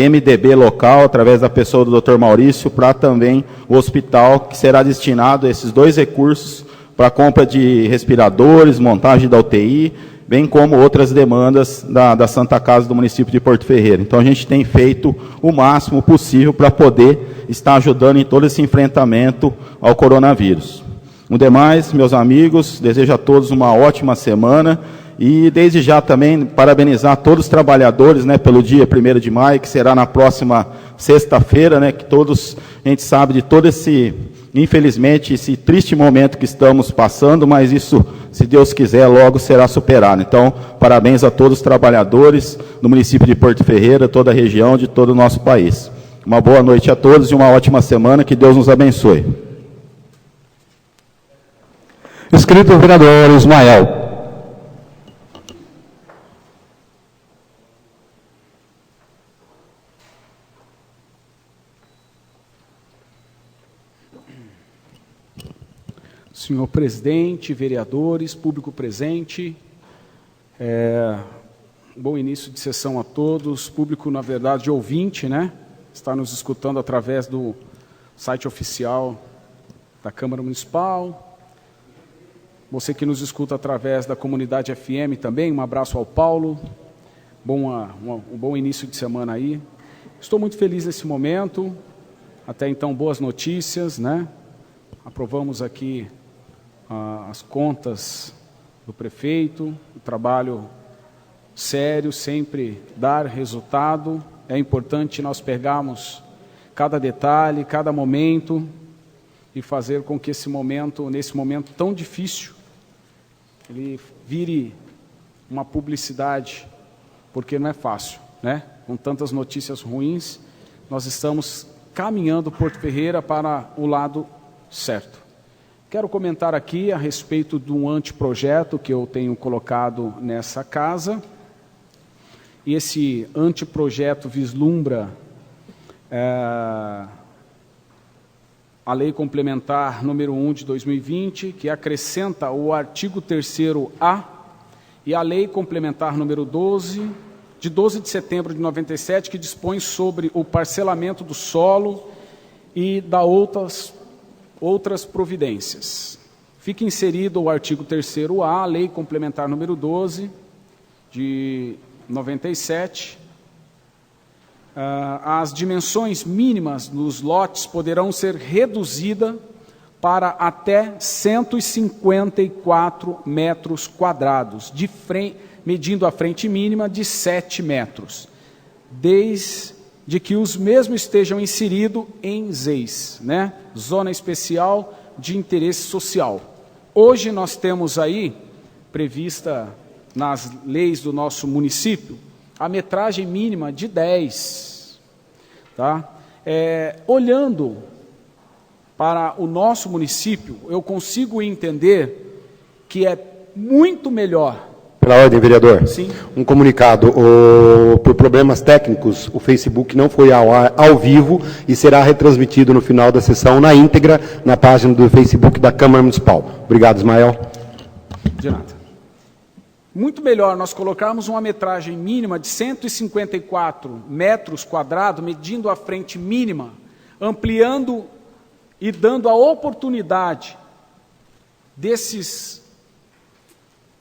MDB local, através da pessoa do Dr. Maurício, para também o hospital, que será destinado a esses 2 recursos para a compra de respiradores, montagem da UTI, bem como outras demandas da Santa Casa do município de Porto Ferreira. Então, a gente tem feito o máximo possível para poder estar ajudando em todo esse enfrentamento ao coronavírus. No demais, meus amigos, desejo a todos uma ótima semana e, desde já, também parabenizar todos os trabalhadores, né, pelo dia 1º de maio, que será na próxima sexta-feira, né, que todos, a gente sabe de todo esse, infelizmente, esse triste momento que estamos passando, mas isso, se Deus quiser, logo será superado. Então, parabéns a todos os trabalhadores do município de Porto Ferreira, toda a região, de todo o nosso país. Uma boa noite a todos e uma ótima semana, que Deus nos abençoe. Inscrito o vereador Ismael. Senhor presidente, vereadores, público presente, bom início de sessão a todos, público, na verdade, ouvinte, né? Está nos escutando através do site oficial da Câmara Municipal, você que nos escuta através da Comunidade FM também, um abraço ao Paulo, um bom início de semana aí. Estou muito feliz nesse momento, até então boas notícias, né? Aprovamos aqui as contas do prefeito, o trabalho sério, sempre dar resultado. É importante nós pegarmos cada detalhe, cada momento e fazer com que esse momento, nesse momento tão difícil, ele vire uma publicidade, porque não é fácil, né? Com tantas notícias ruins, nós estamos caminhando Porto Ferreira para o lado certo. Quero comentar aqui a respeito de um anteprojeto que eu tenho colocado nessa casa. E esse anteprojeto vislumbra a Lei Complementar número 1 de 2020, que acrescenta o artigo 3º-A, e a Lei Complementar número 12, de 12 de setembro de 97, que dispõe sobre o parcelamento do solo e da outras providências. Fica inserido o artigo 3º-A, Lei Complementar número 12, de 97. As dimensões mínimas dos lotes poderão ser reduzidas para até 154 metros quadrados, medindo a frente mínima de 7 metros, desde que os mesmos estejam inseridos em ZEIS, né? Zona Especial de Interesse Social. Hoje nós temos aí, prevista nas leis do nosso município, a metragem mínima de 10. Tá? Olhando para o nosso município, eu consigo entender que é muito melhor. Pela ordem, vereador. Sim. Um comunicado. Por problemas técnicos, o Facebook não foi ao vivo e será retransmitido no final da sessão na íntegra na página do Facebook da Câmara Municipal. Obrigado, Ismael. De nada. Muito melhor nós colocarmos uma metragem mínima de 154 metros quadrados, medindo a frente mínima, ampliando e dando a oportunidade desses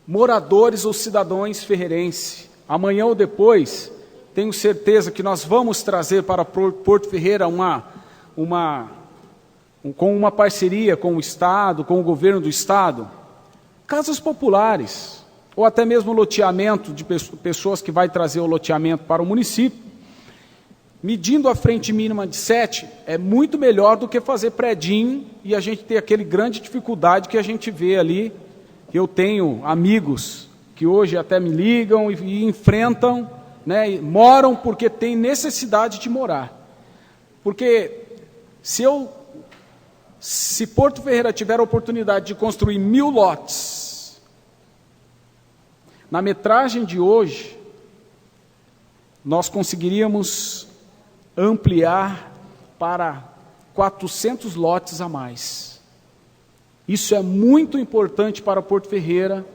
moradores ou cidadãos ferreirenses. Amanhã ou depois, tenho certeza que nós vamos trazer para Porto Ferreira com uma parceria com o Estado, com o governo do Estado, casas populares, ou até mesmo loteamento de pessoas que vai trazer o loteamento para o município. Medindo a frente mínima de 7, é muito melhor do que fazer predinho e a gente ter aquele grande dificuldade que a gente vê ali. Eu tenho amigos que hoje até me ligam e enfrentam, né, e moram porque tem necessidade de morar. Porque se Porto Ferreira tiver a oportunidade de construir 1000 lotes, na metragem de hoje, nós conseguiríamos ampliar para 400 lotes a mais. Isso é muito importante para Porto Ferreira,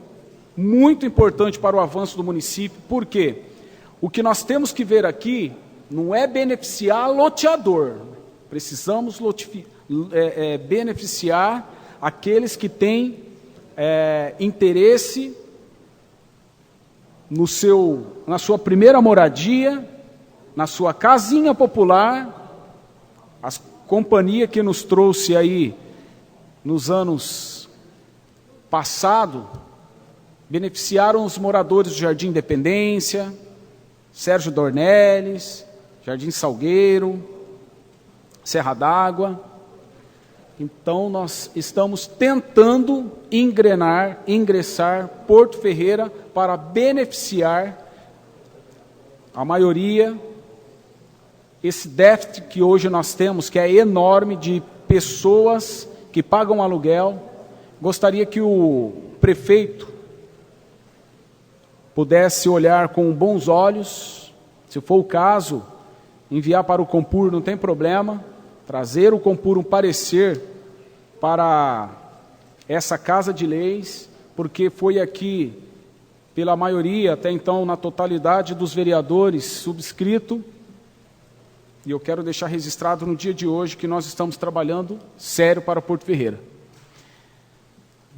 muito importante para o avanço do município, porque o que nós temos que ver aqui não é beneficiar loteador. Precisamos beneficiar aqueles que têm interesse na sua primeira moradia, na sua casinha popular. A companhia que nos trouxe aí nos anos passados beneficiaram os moradores do Jardim Independência, Sérgio Dornelles, Jardim Salgueiro, Serra d'Água. Então, nós estamos tentando ingressar Porto Ferreira para beneficiar a maioria, esse déficit que hoje nós temos, que é enorme, de pessoas que pagam aluguel. Gostaria que o prefeito pudesse olhar com bons olhos, se for o caso, enviar para o Compur, não tem problema, trazer o Compur um parecer para essa Casa de Leis, porque foi aqui, pela maioria, até então, na totalidade dos vereadores, subscrito, e eu quero deixar registrado no dia de hoje que nós estamos trabalhando sério para Porto Ferreira.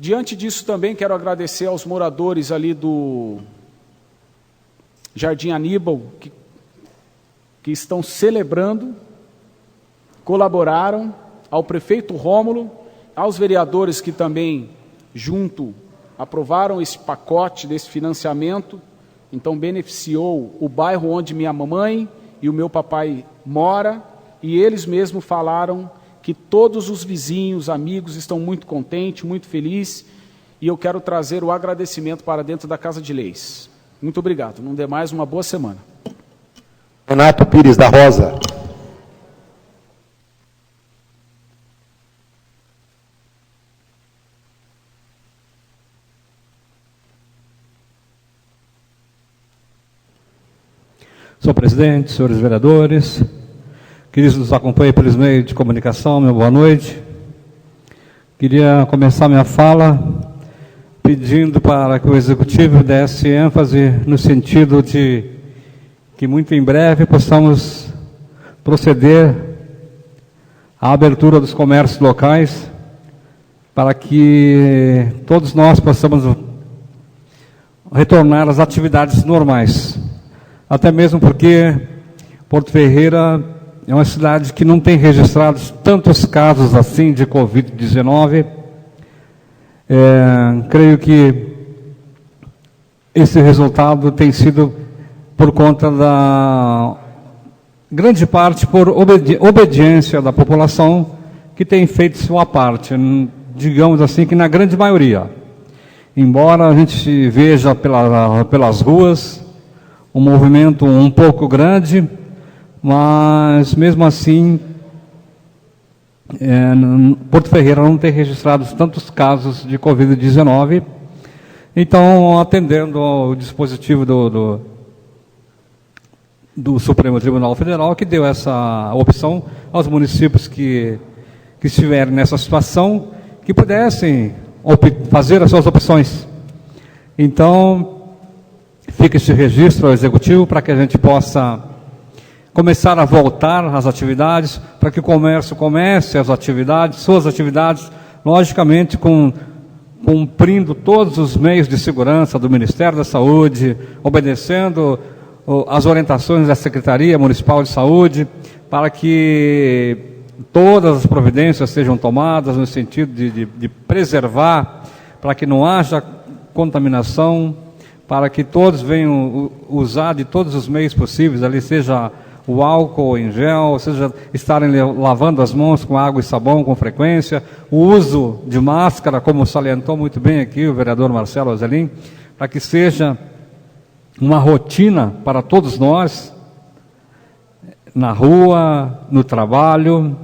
Diante disso também quero agradecer aos moradores ali do Jardim Aníbal, que estão celebrando, colaboraram, ao prefeito Rômulo, aos vereadores que também, junto, aprovaram esse pacote desse financiamento, então beneficiou o bairro onde minha mamãe e o meu papai mora, e eles mesmos falaram que todos os vizinhos, amigos estão muito contentes, muito felizes, e eu quero trazer o agradecimento para dentro da Casa de Leis. Muito obrigado. Não demais, uma boa semana. Renato Pires da Rosa. Senhor presidente, senhores vereadores, queridos que nos acompanham pelos meios de comunicação, meu boa noite. Queria começar minha fala pedindo para que o Executivo desse ênfase no sentido de que muito em breve possamos proceder à abertura dos comércios locais para que todos nós possamos retornar às atividades normais. Até mesmo porque Porto Ferreira é uma cidade que não tem registrado tantos casos assim de Covid-19. Creio que esse resultado tem sido por conta da grande parte por obediência da população, que tem feito sua parte, digamos assim que na grande maioria. Embora a gente veja pelas ruas um movimento um pouco grande, mas mesmo assim Porto Ferreira não tem registrado tantos casos de Covid-19. Então, atendendo ao dispositivo do Supremo Tribunal Federal, que deu essa opção aos municípios que estiverem nessa situação, que pudessem fazer as suas opções. Então, fica esse registro ao Executivo para que a gente possa começar a voltar às atividades, para que o comércio comece as atividades, suas atividades, logicamente cumprindo todos os meios de segurança do Ministério da Saúde, obedecendo as orientações da Secretaria Municipal de Saúde, para que todas as providências sejam tomadas no sentido de preservar, para que não haja contaminação, para que todos venham usar de todos os meios possíveis, ali seja o álcool em gel, seja estarem lavando as mãos com água e sabão com frequência, o uso de máscara, como salientou muito bem aqui o vereador Marcelo Azelim, para que seja uma rotina para todos nós, na rua, no trabalho,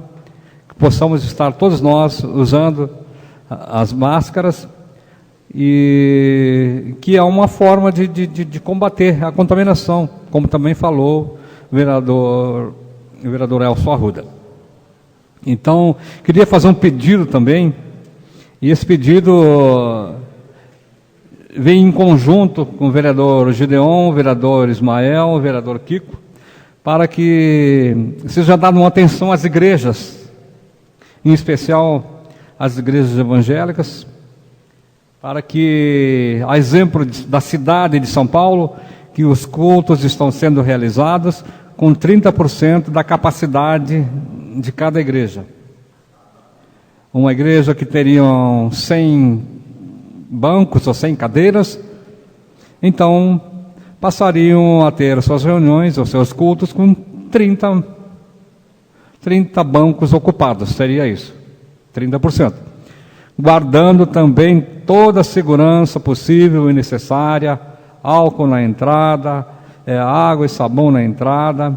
que possamos estar todos nós usando as máscaras, e que é uma forma de combater a contaminação, como também falou o vereador Elcio Arruda. Então, queria fazer um pedido também, e esse pedido vem em conjunto com o vereador Gideon, o vereador Ismael, o vereador Kiko, para que seja dada uma atenção às igrejas, em especial às igrejas evangélicas, para que, a exemplo da cidade de São Paulo, que os cultos estão sendo realizados com 30% da capacidade de cada igreja. Uma igreja que teriam 100 bancos ou 100 cadeiras, então passariam a ter suas reuniões ou seus cultos com 30 bancos ocupados, seria isso, 30%. Guardando também toda a segurança possível e necessária, álcool na entrada, água e sabão na entrada,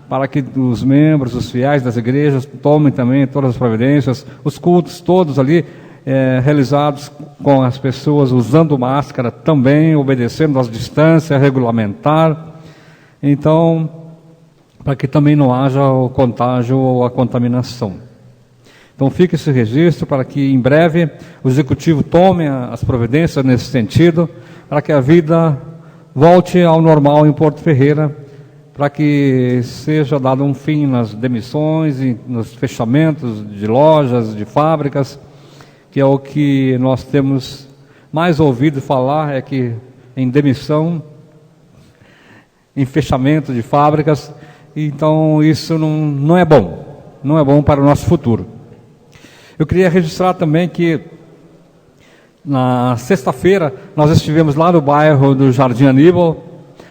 para que os membros, os fiéis das igrejas tomem também todas as providências, os cultos todos ali realizados com as pessoas usando máscara também, obedecendo às distâncias regulamentar. Então, para que também não haja o contágio ou a contaminação. Então fica esse registro para que em breve o Executivo tome as providências nesse sentido, para que a vida volte ao normal em Porto Ferreira, para que seja dado um fim nas demissões e nos fechamentos de lojas, de fábricas, que é o que nós temos mais ouvido falar, é que em demissão, em fechamento de fábricas, então isso não é bom, não é bom para o nosso futuro. Eu queria registrar também que na sexta-feira nós estivemos lá no bairro do Jardim Aníbal,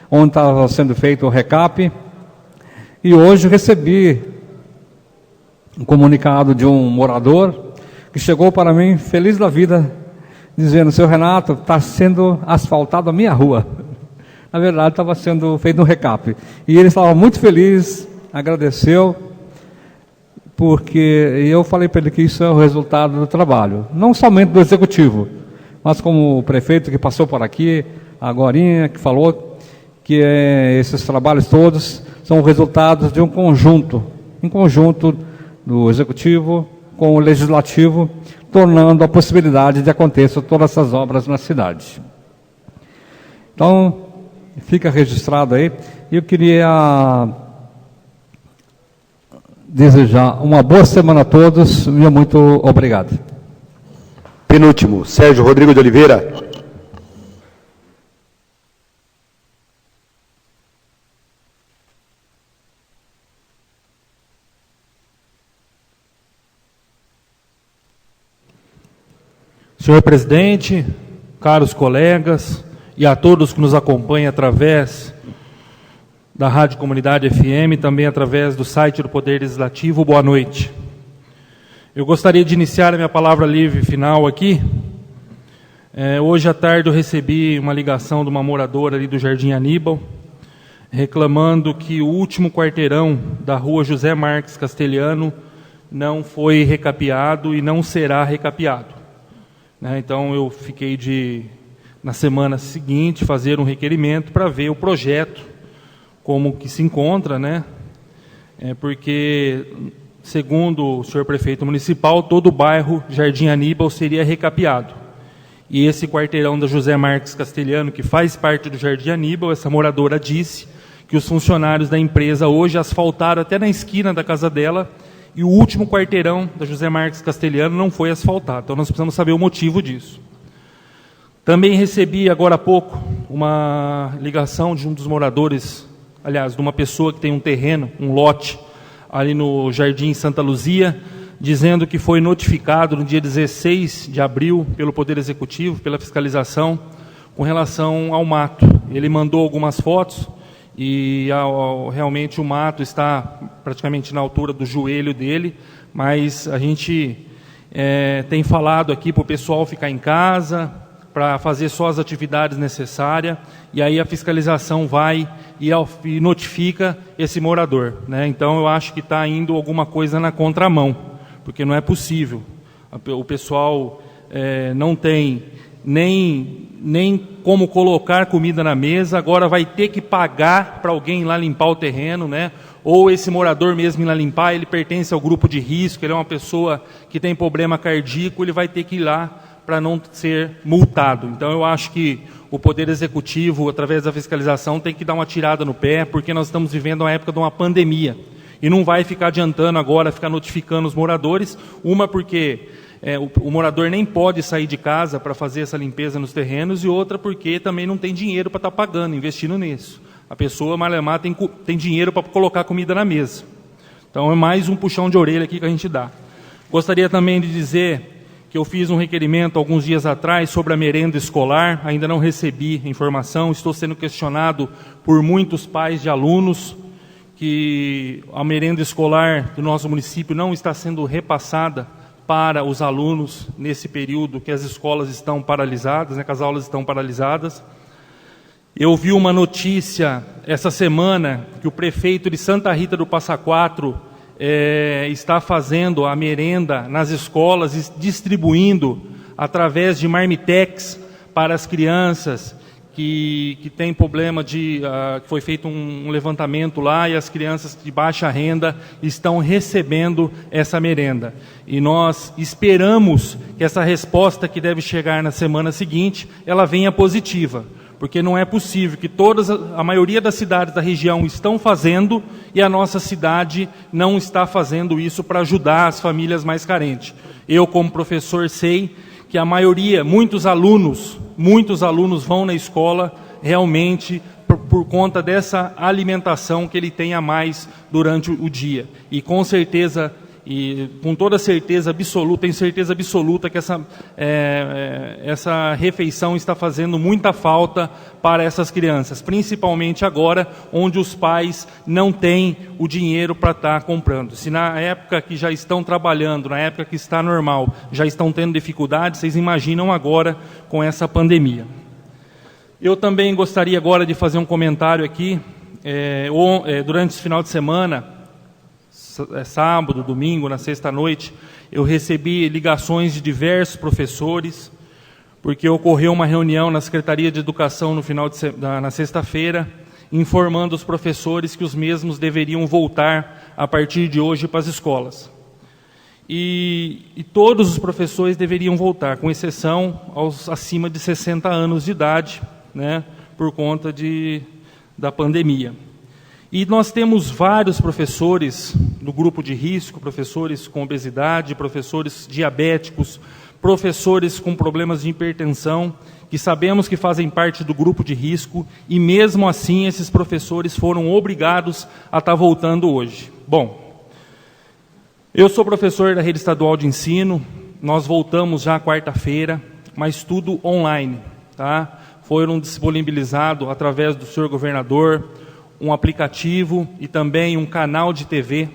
onde estava sendo feito o recap, e hoje recebi um comunicado de um morador que chegou para mim feliz da vida, dizendo: seu Renato, está sendo asfaltado a minha rua. Na verdade, estava sendo feito um recap. E ele estava muito feliz, agradeceu, porque eu falei para ele que isso é o resultado do trabalho, não somente do Executivo, mas como o prefeito que passou por aqui, agorinha, que falou que esses trabalhos todos são resultados de um conjunto, em conjunto do Executivo com o Legislativo, tornando a possibilidade de acontecer todas essas obras na cidade. Então, fica registrado aí. Eu queria desejar uma boa semana a todos e muito obrigado. Penúltimo, Sérgio Rodrigo de Oliveira. Senhor presidente, caros colegas e a todos que nos acompanham através da Rádio Comunidade FM, também através do site do Poder Legislativo, boa noite. Eu gostaria de iniciar a minha palavra livre final aqui. Hoje à tarde eu recebi uma ligação de uma moradora ali do Jardim Aníbal, reclamando que o último quarteirão da rua José Marques Castelhano não foi recapeado e não será recapeado. Então eu fiquei na semana seguinte, fazer um requerimento para ver o projeto, como que se encontra, porque, segundo o senhor prefeito municipal, todo o bairro Jardim Aníbal seria recapeado. E esse quarteirão da José Marques Castelhano, que faz parte do Jardim Aníbal, essa moradora disse que os funcionários da empresa hoje asfaltaram até na esquina da casa dela, e o último quarteirão da José Marques Castelhano não foi asfaltado. Então nós precisamos saber o motivo disso. Também recebi agora há pouco uma ligação de um dos moradores, aliás, de uma pessoa que tem um terreno, um lote, ali no Jardim Santa Luzia, dizendo que foi notificado no dia 16 de abril pelo Poder Executivo, pela fiscalização, com relação ao mato. Ele mandou algumas fotos e realmente o mato está praticamente na altura do joelho dele, mas a gente tem falado aqui para o pessoal ficar em casa, para fazer só as atividades necessárias, e aí a fiscalização vai e notifica esse morador. Então eu acho que está indo alguma coisa na contramão, porque não é possível. O pessoal não tem nem como colocar comida na mesa, agora vai ter que pagar para alguém ir lá limpar o terreno, ou esse morador mesmo ir lá limpar, ele pertence ao grupo de risco, ele é uma pessoa que tem problema cardíaco, ele vai ter que ir lá para não ser multado. Então, eu acho que o Poder Executivo, através da fiscalização, tem que dar uma tirada no pé, porque nós estamos vivendo uma época de uma pandemia. E não vai ficar adiantando agora, ficar notificando os moradores, porque o morador nem pode sair de casa para fazer essa limpeza nos terrenos, e outra porque também não tem dinheiro para estar pagando, investindo nisso. A pessoa, malemar, tem dinheiro para colocar comida na mesa. Então, é mais um puxão de orelha aqui que a gente dá. Gostaria também de dizer que eu fiz um requerimento alguns dias atrás sobre a merenda escolar, ainda não recebi informação, estou sendo questionado por muitos pais de alunos que a merenda escolar do nosso município não está sendo repassada para os alunos nesse período que as escolas estão paralisadas, que as aulas estão paralisadas. Eu vi uma notícia essa semana que o prefeito de Santa Rita do Passa Quatro está fazendo a merenda nas escolas e distribuindo através de marmitex para as crianças que têm problema que foi feito um levantamento lá e as crianças de baixa renda estão recebendo essa merenda. E nós esperamos que essa resposta que deve chegar na semana seguinte, ela venha positiva. Porque não é possível que a maioria das cidades da região estão fazendo e a nossa cidade não está fazendo isso para ajudar as famílias mais carentes. Eu, como professor, sei que a maioria, muitos alunos vão na escola realmente por conta dessa alimentação que ele tem a mais durante o dia. E com certeza, e com toda certeza absoluta, tenho certeza absoluta que essa refeição está fazendo muita falta para essas crianças, principalmente agora, onde os pais não têm o dinheiro para estar comprando. Se na época que já estão trabalhando, na época que está normal, já estão tendo dificuldades, vocês imaginam agora com essa pandemia. Eu também gostaria agora de fazer um comentário aqui. Durante esse final de semana, sábado, domingo, na sexta-noite, eu recebi ligações de diversos professores, porque ocorreu uma reunião na Secretaria de Educação na sexta-feira, informando os professores que os mesmos deveriam voltar a partir de hoje para as escolas. E todos os professores deveriam voltar, com exceção aos acima de 60 anos de idade, por conta da pandemia. E nós temos vários professores do grupo de risco, professores com obesidade, professores diabéticos, professores com problemas de hipertensão, que sabemos que fazem parte do grupo de risco, e mesmo assim esses professores foram obrigados a estar voltando hoje. Bom, eu sou professor da Rede Estadual de Ensino, nós voltamos já quarta-feira, mas tudo online, tá? Foram disponibilizados através do senhor governador um aplicativo e também um canal de TV,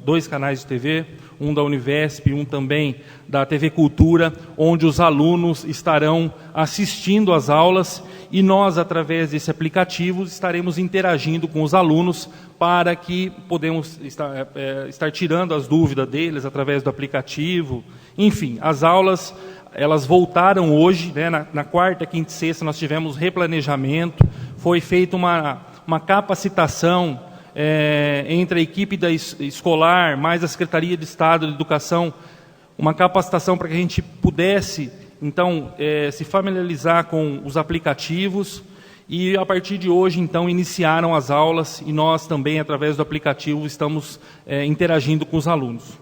2 canais de TV, um da Univesp e um também da TV Cultura, onde os alunos estarão assistindo às aulas e nós, através desse aplicativo, estaremos interagindo com os alunos para que podemos estar tirando as dúvidas deles através do aplicativo. Enfim, as aulas, elas voltaram hoje, na quarta, quinta e sexta nós tivemos replanejamento, foi feita uma capacitação entre a equipe escolar, mais a Secretaria de Estado de Educação, uma capacitação para que a gente pudesse, então, se familiarizar com os aplicativos, e a partir de hoje, então, iniciaram as aulas, e nós também, através do aplicativo, estamos interagindo com os alunos.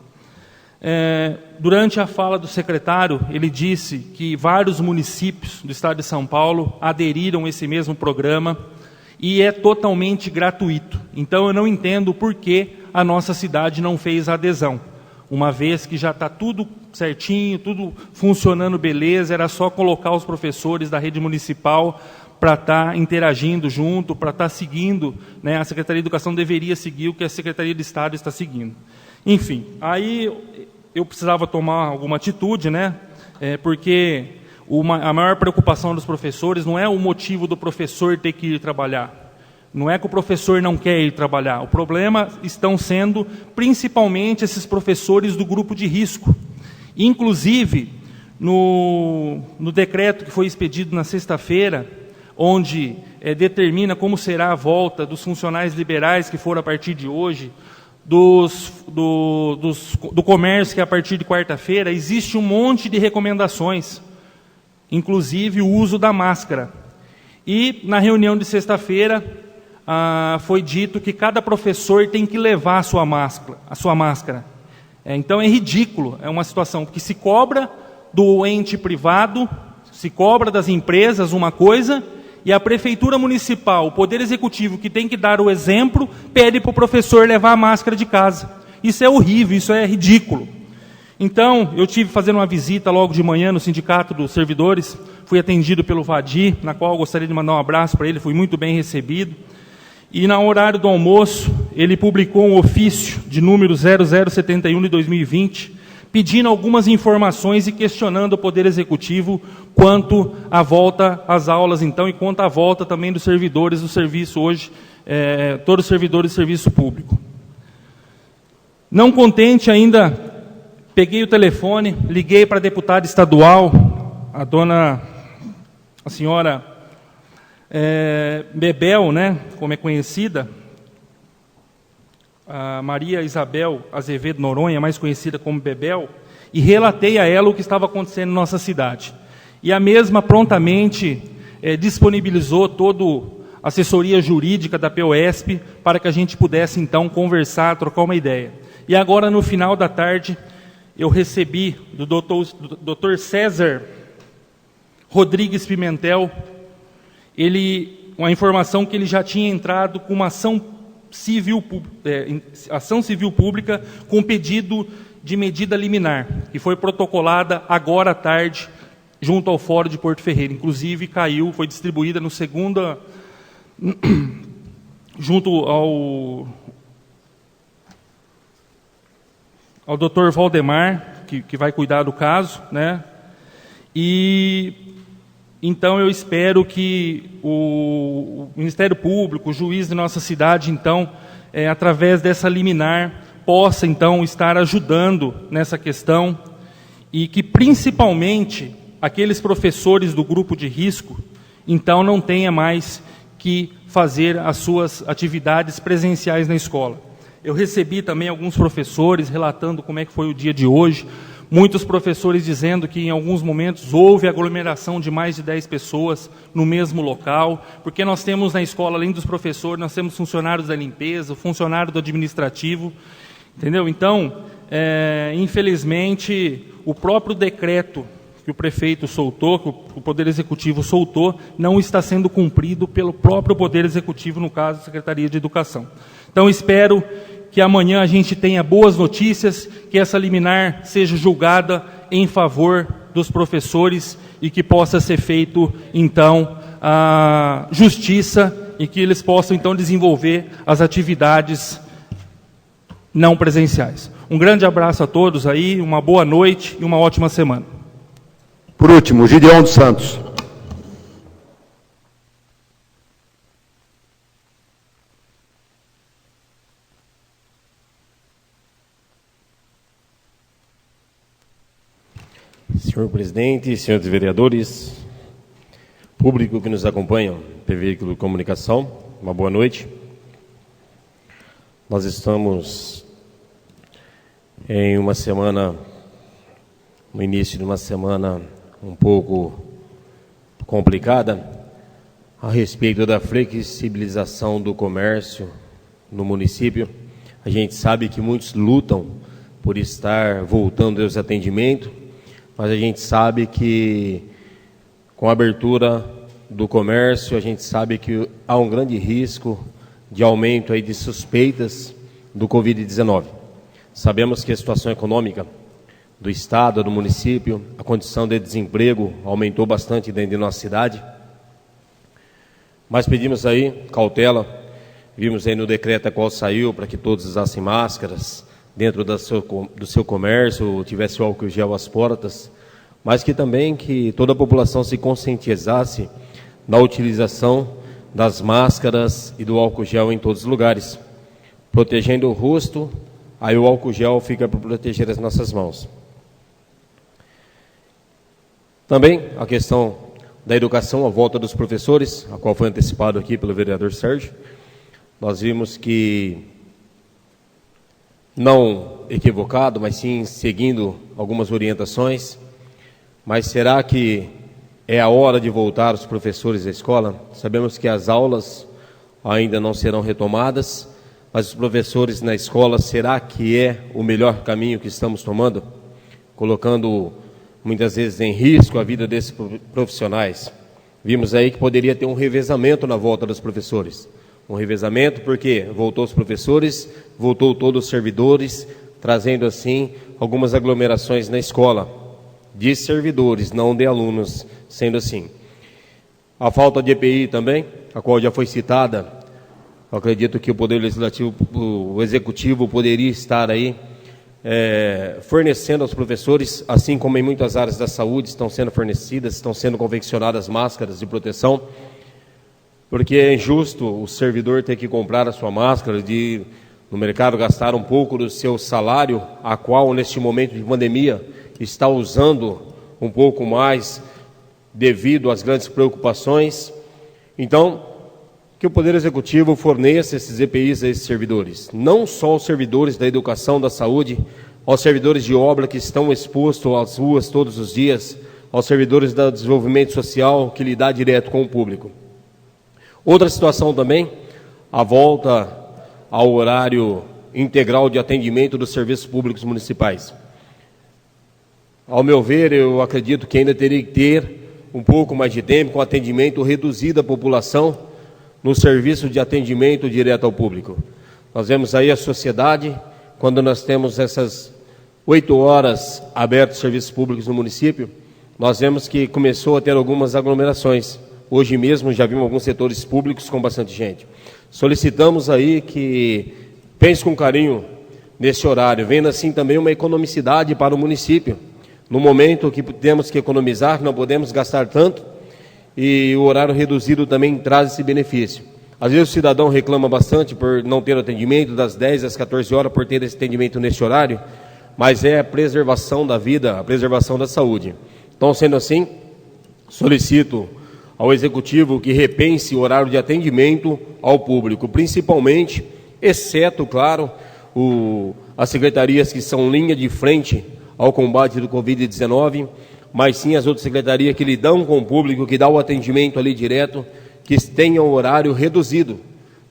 Durante a fala do secretário, ele disse que vários municípios do estado de São Paulo aderiram a esse mesmo programa, e é totalmente gratuito. Então, eu não entendo por que a nossa cidade não fez a adesão, uma vez que já está tudo certinho, tudo funcionando beleza, era só colocar os professores da rede municipal para estar interagindo junto, para estar seguindo, a Secretaria de Educação deveria seguir o que a Secretaria de Estado está seguindo. Enfim, aí eu precisava tomar alguma atitude, porque a maior preocupação dos professores não é o motivo do professor ter que ir trabalhar. Não é que o professor não quer ir trabalhar. O problema estão sendo principalmente esses professores do grupo de risco. Inclusive, no decreto que foi expedido na sexta-feira, onde determina como será a volta dos funcionários liberais que foram a partir de hoje, do comércio que é a partir de quarta-feira, existe um monte de recomendações. inclusive o uso da máscara. E na reunião de sexta-feira foi dito que cada professor tem que levar a sua máscara. Então é ridículo, é uma situação que se cobra do ente privado, se cobra das empresas uma coisa, e a prefeitura municipal, o poder executivo que tem que dar o exemplo, pede para o professor levar a máscara de casa. Isso é horrível, isso é ridículo. Então, eu tive fazendo uma visita logo de manhã no Sindicato dos Servidores, fui atendido pelo Vadir, na qual eu gostaria de mandar um abraço para ele, fui muito bem recebido. E no horário do almoço, ele publicou um ofício de número 0071 de 2020, pedindo algumas informações e questionando o Poder Executivo quanto à volta às aulas, então, e quanto à volta também dos servidores do serviço hoje, todos os servidores do serviço público. Não contente ainda, peguei o telefone, liguei para a deputada estadual, a senhora Bebel, né, como é conhecida, a Maria Isabel Azevedo Noronha, mais conhecida como Bebel, e relatei a ela o que estava acontecendo em nossa cidade. E a mesma prontamente disponibilizou toda a assessoria jurídica da POSP para que a gente pudesse, então, conversar, trocar uma ideia. E agora, no final da tarde, eu recebi do Dr. César Rodrigues Pimentel, uma informação que ele já tinha entrado com uma ação civil pública com pedido de medida liminar, que foi protocolada agora à tarde, junto ao Fórum de Porto Ferreira. Inclusive, foi distribuída no segunda, junto ao Dr. Valdemar, que vai cuidar do caso, né? E então eu espero que o Ministério Público, o juiz de nossa cidade, então, através dessa liminar, possa então estar ajudando nessa questão e que principalmente aqueles professores do grupo de risco, então não tenha mais que fazer as suas atividades presenciais na escola. Eu recebi também alguns professores relatando como é que foi o dia de hoje, muitos professores dizendo que em alguns momentos houve aglomeração de mais de 10 pessoas no mesmo local, porque nós temos na escola, além dos professores, nós temos funcionários da limpeza, funcionário do administrativo, entendeu? Então, infelizmente, o próprio decreto que o prefeito soltou, que o Poder Executivo soltou, não está sendo cumprido pelo próprio Poder Executivo, no caso, a Secretaria de Educação. Então, espero que amanhã a gente tenha boas notícias, que essa liminar seja julgada em favor dos professores e que possa ser feito, então, a justiça e que eles possam, então, desenvolver as atividades não presenciais. Um grande abraço a todos aí, uma boa noite e uma ótima semana. Por último, Gideon dos Santos. Senhor presidente, senhores vereadores, público que nos acompanha pelo veículo de comunicação, uma boa noite. Nós estamos em uma semana, no início de uma semana um pouco complicada, a respeito da flexibilização do comércio no município. A gente sabe que muitos lutam por estar voltando aos atendimentos, mas a gente sabe que com a abertura do comércio, a gente sabe que há um grande risco de aumento aí de suspeitas do Covid-19. Sabemos que a situação econômica do Estado, do município, a condição de desemprego aumentou bastante dentro de nossa cidade, mas pedimos aí cautela, vimos aí no decreto a qual saiu para que todos usassem máscaras, dentro do seu comércio, tivesse o álcool gel às portas, mas que também que toda a população se conscientizasse na utilização das máscaras e do álcool gel em todos os lugares, protegendo o rosto, aí o álcool gel fica para proteger as nossas mãos. Também a questão da educação, a volta dos professores, a qual foi antecipado aqui pelo vereador Sérgio, nós vimos que não equivocado, mas sim seguindo algumas orientações, mas será que é a hora de voltar os professores à escola. Sabemos que as aulas ainda não serão retomadas, mas os professores na escola, será que é o melhor caminho que estamos tomando? Colocando muitas vezes em risco a vida desses profissionais. Vimos aí que poderia ter um revezamento na volta dos professores. Um revezamento porque voltou os professores, voltou todos os servidores, trazendo assim algumas aglomerações na escola, de servidores, não de alunos, sendo assim. A falta de EPI também, a qual já foi citada, eu acredito que o Poder Legislativo, o Executivo poderia estar aí fornecendo aos professores, assim como em muitas áreas da saúde estão sendo fornecidas, estão sendo confeccionadas máscaras de proteção, porque é injusto o servidor ter que comprar a sua máscara, de no mercado gastar um pouco do seu salário, a qual neste momento de pandemia está usando um pouco mais devido às grandes preocupações. Então, que o Poder Executivo forneça esses EPIs a esses servidores, não só aos servidores da educação, da saúde, aos servidores de obra que estão expostos às ruas todos os dias, aos servidores do desenvolvimento social que lidam direto com o público. Outra situação também, a volta ao horário integral de atendimento dos serviços públicos municipais. Ao meu ver, eu acredito que ainda teria que ter um pouco mais de tempo com atendimento reduzido à população no serviço de atendimento direto ao público. Nós vemos aí a sociedade, quando nós temos essas 8 horas abertos serviços públicos no município, nós vemos que começou a ter algumas aglomerações. Hoje mesmo já vimos alguns setores públicos com bastante gente. Solicitamos aí que pense com carinho nesse horário, vendo assim também uma economicidade para o município. No momento que temos que economizar, não podemos gastar tanto, e o horário reduzido também traz esse benefício. Às vezes o cidadão reclama bastante por não ter atendimento das 10 às 14 horas, por ter esse atendimento nesse horário, mas é a preservação da vida, a preservação da saúde. Então, sendo assim, solicito ao Executivo que repense o horário de atendimento ao público, principalmente, exceto, claro, as secretarias que são linha de frente ao combate do Covid-19, mas sim as outras secretarias que lidam com o público, que dá o atendimento ali direto, que tenham horário reduzido.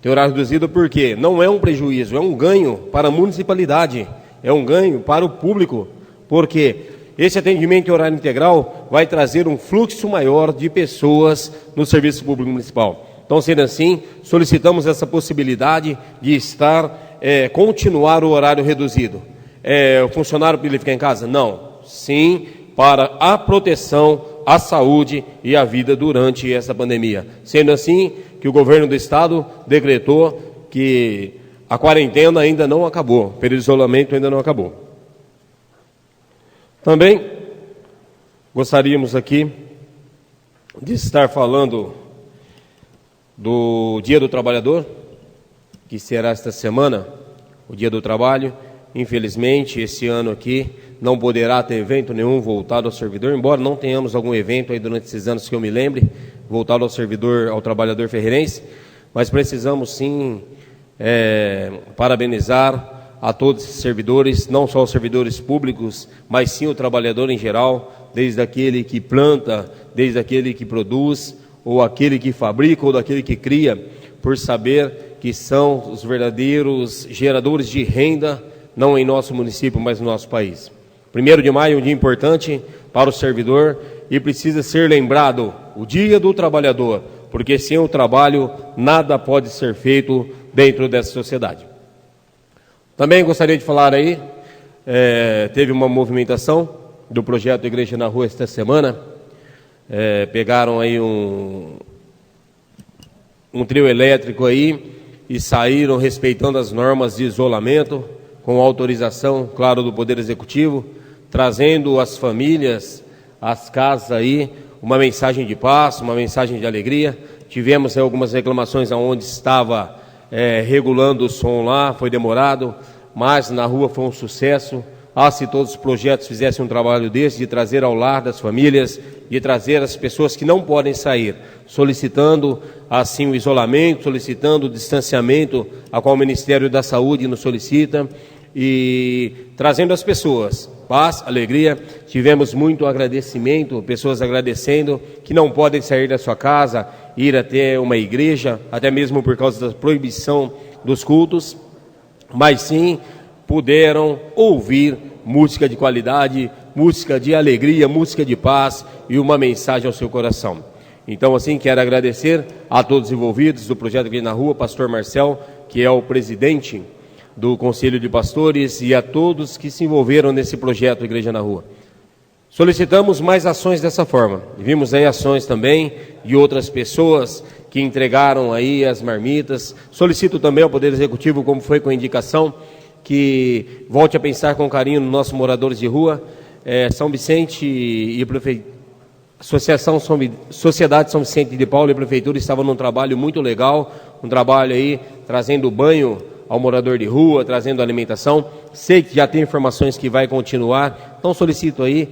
Tem horário reduzido porque não é um prejuízo, é um ganho para a municipalidade, é um ganho para o público, porque esse atendimento em horário integral vai trazer um fluxo maior de pessoas no serviço público municipal. Então, sendo assim, solicitamos essa possibilidade de continuar o horário reduzido. O funcionário para ele ficar em casa? Não. Sim, para a proteção à saúde e à vida durante essa pandemia. Sendo assim, que o governo do estado decretou que a quarentena ainda não acabou, o período de isolamento ainda não acabou. Também gostaríamos aqui de estar falando do Dia do Trabalhador, que será esta semana, o Dia do Trabalho. Infelizmente, esse ano aqui não poderá ter evento nenhum voltado ao servidor, embora não tenhamos algum evento aí durante esses anos que eu me lembre, voltado ao servidor, ao trabalhador ferreirense, mas precisamos sim parabenizar a todos esses servidores, não só os servidores públicos, mas sim o trabalhador em geral, desde aquele que planta, desde aquele que produz, ou aquele que fabrica, ou daquele que cria, por saber que são os verdadeiros geradores de renda, não em nosso município, mas no nosso país. 1º de maio é um dia importante para o servidor e precisa ser lembrado o Dia do Trabalhador, porque sem o trabalho nada pode ser feito dentro dessa sociedade. Também gostaria de falar aí, teve uma movimentação do projeto Igreja na Rua esta semana, pegaram aí um trio elétrico aí e saíram respeitando as normas de isolamento, com autorização, claro, do Poder Executivo, trazendo às famílias, às casas aí, uma mensagem de paz, uma mensagem de alegria. Tivemos algumas reclamações onde estava regulando o som lá, foi demorado, mas na rua foi um sucesso. Se todos os projetos fizessem um trabalho desse, de trazer ao lar das famílias, de trazer as pessoas que não podem sair, solicitando assim o isolamento, solicitando o distanciamento, a qual o Ministério da Saúde nos solicita, e trazendo as pessoas paz, alegria. Tivemos muito agradecimento, pessoas agradecendo que não podem sair da sua casa, ir até uma igreja, até mesmo por causa da proibição dos cultos, mas sim puderam ouvir música de qualidade, música de alegria, música de paz e uma mensagem ao seu coração. Então, assim, quero agradecer a todos os envolvidos do projeto Igreja na Rua, pastor Marcel, que é o presidente do Conselho de Pastores, e a todos que se envolveram nesse projeto Igreja na Rua. Solicitamos mais ações dessa forma. Vimos aí ações também de outras pessoas que entregaram aí as marmitas. Solicito também ao Poder Executivo, como foi com a indicação, que volte a pensar com carinho nos nossos moradores de rua. São Vicente e Sociedade São Vicente de Paulo e Prefeitura estavam num trabalho muito legal, um trabalho aí trazendo banho ao morador de rua, trazendo alimentação. Sei que já tem informações que vai continuar, então solicito aí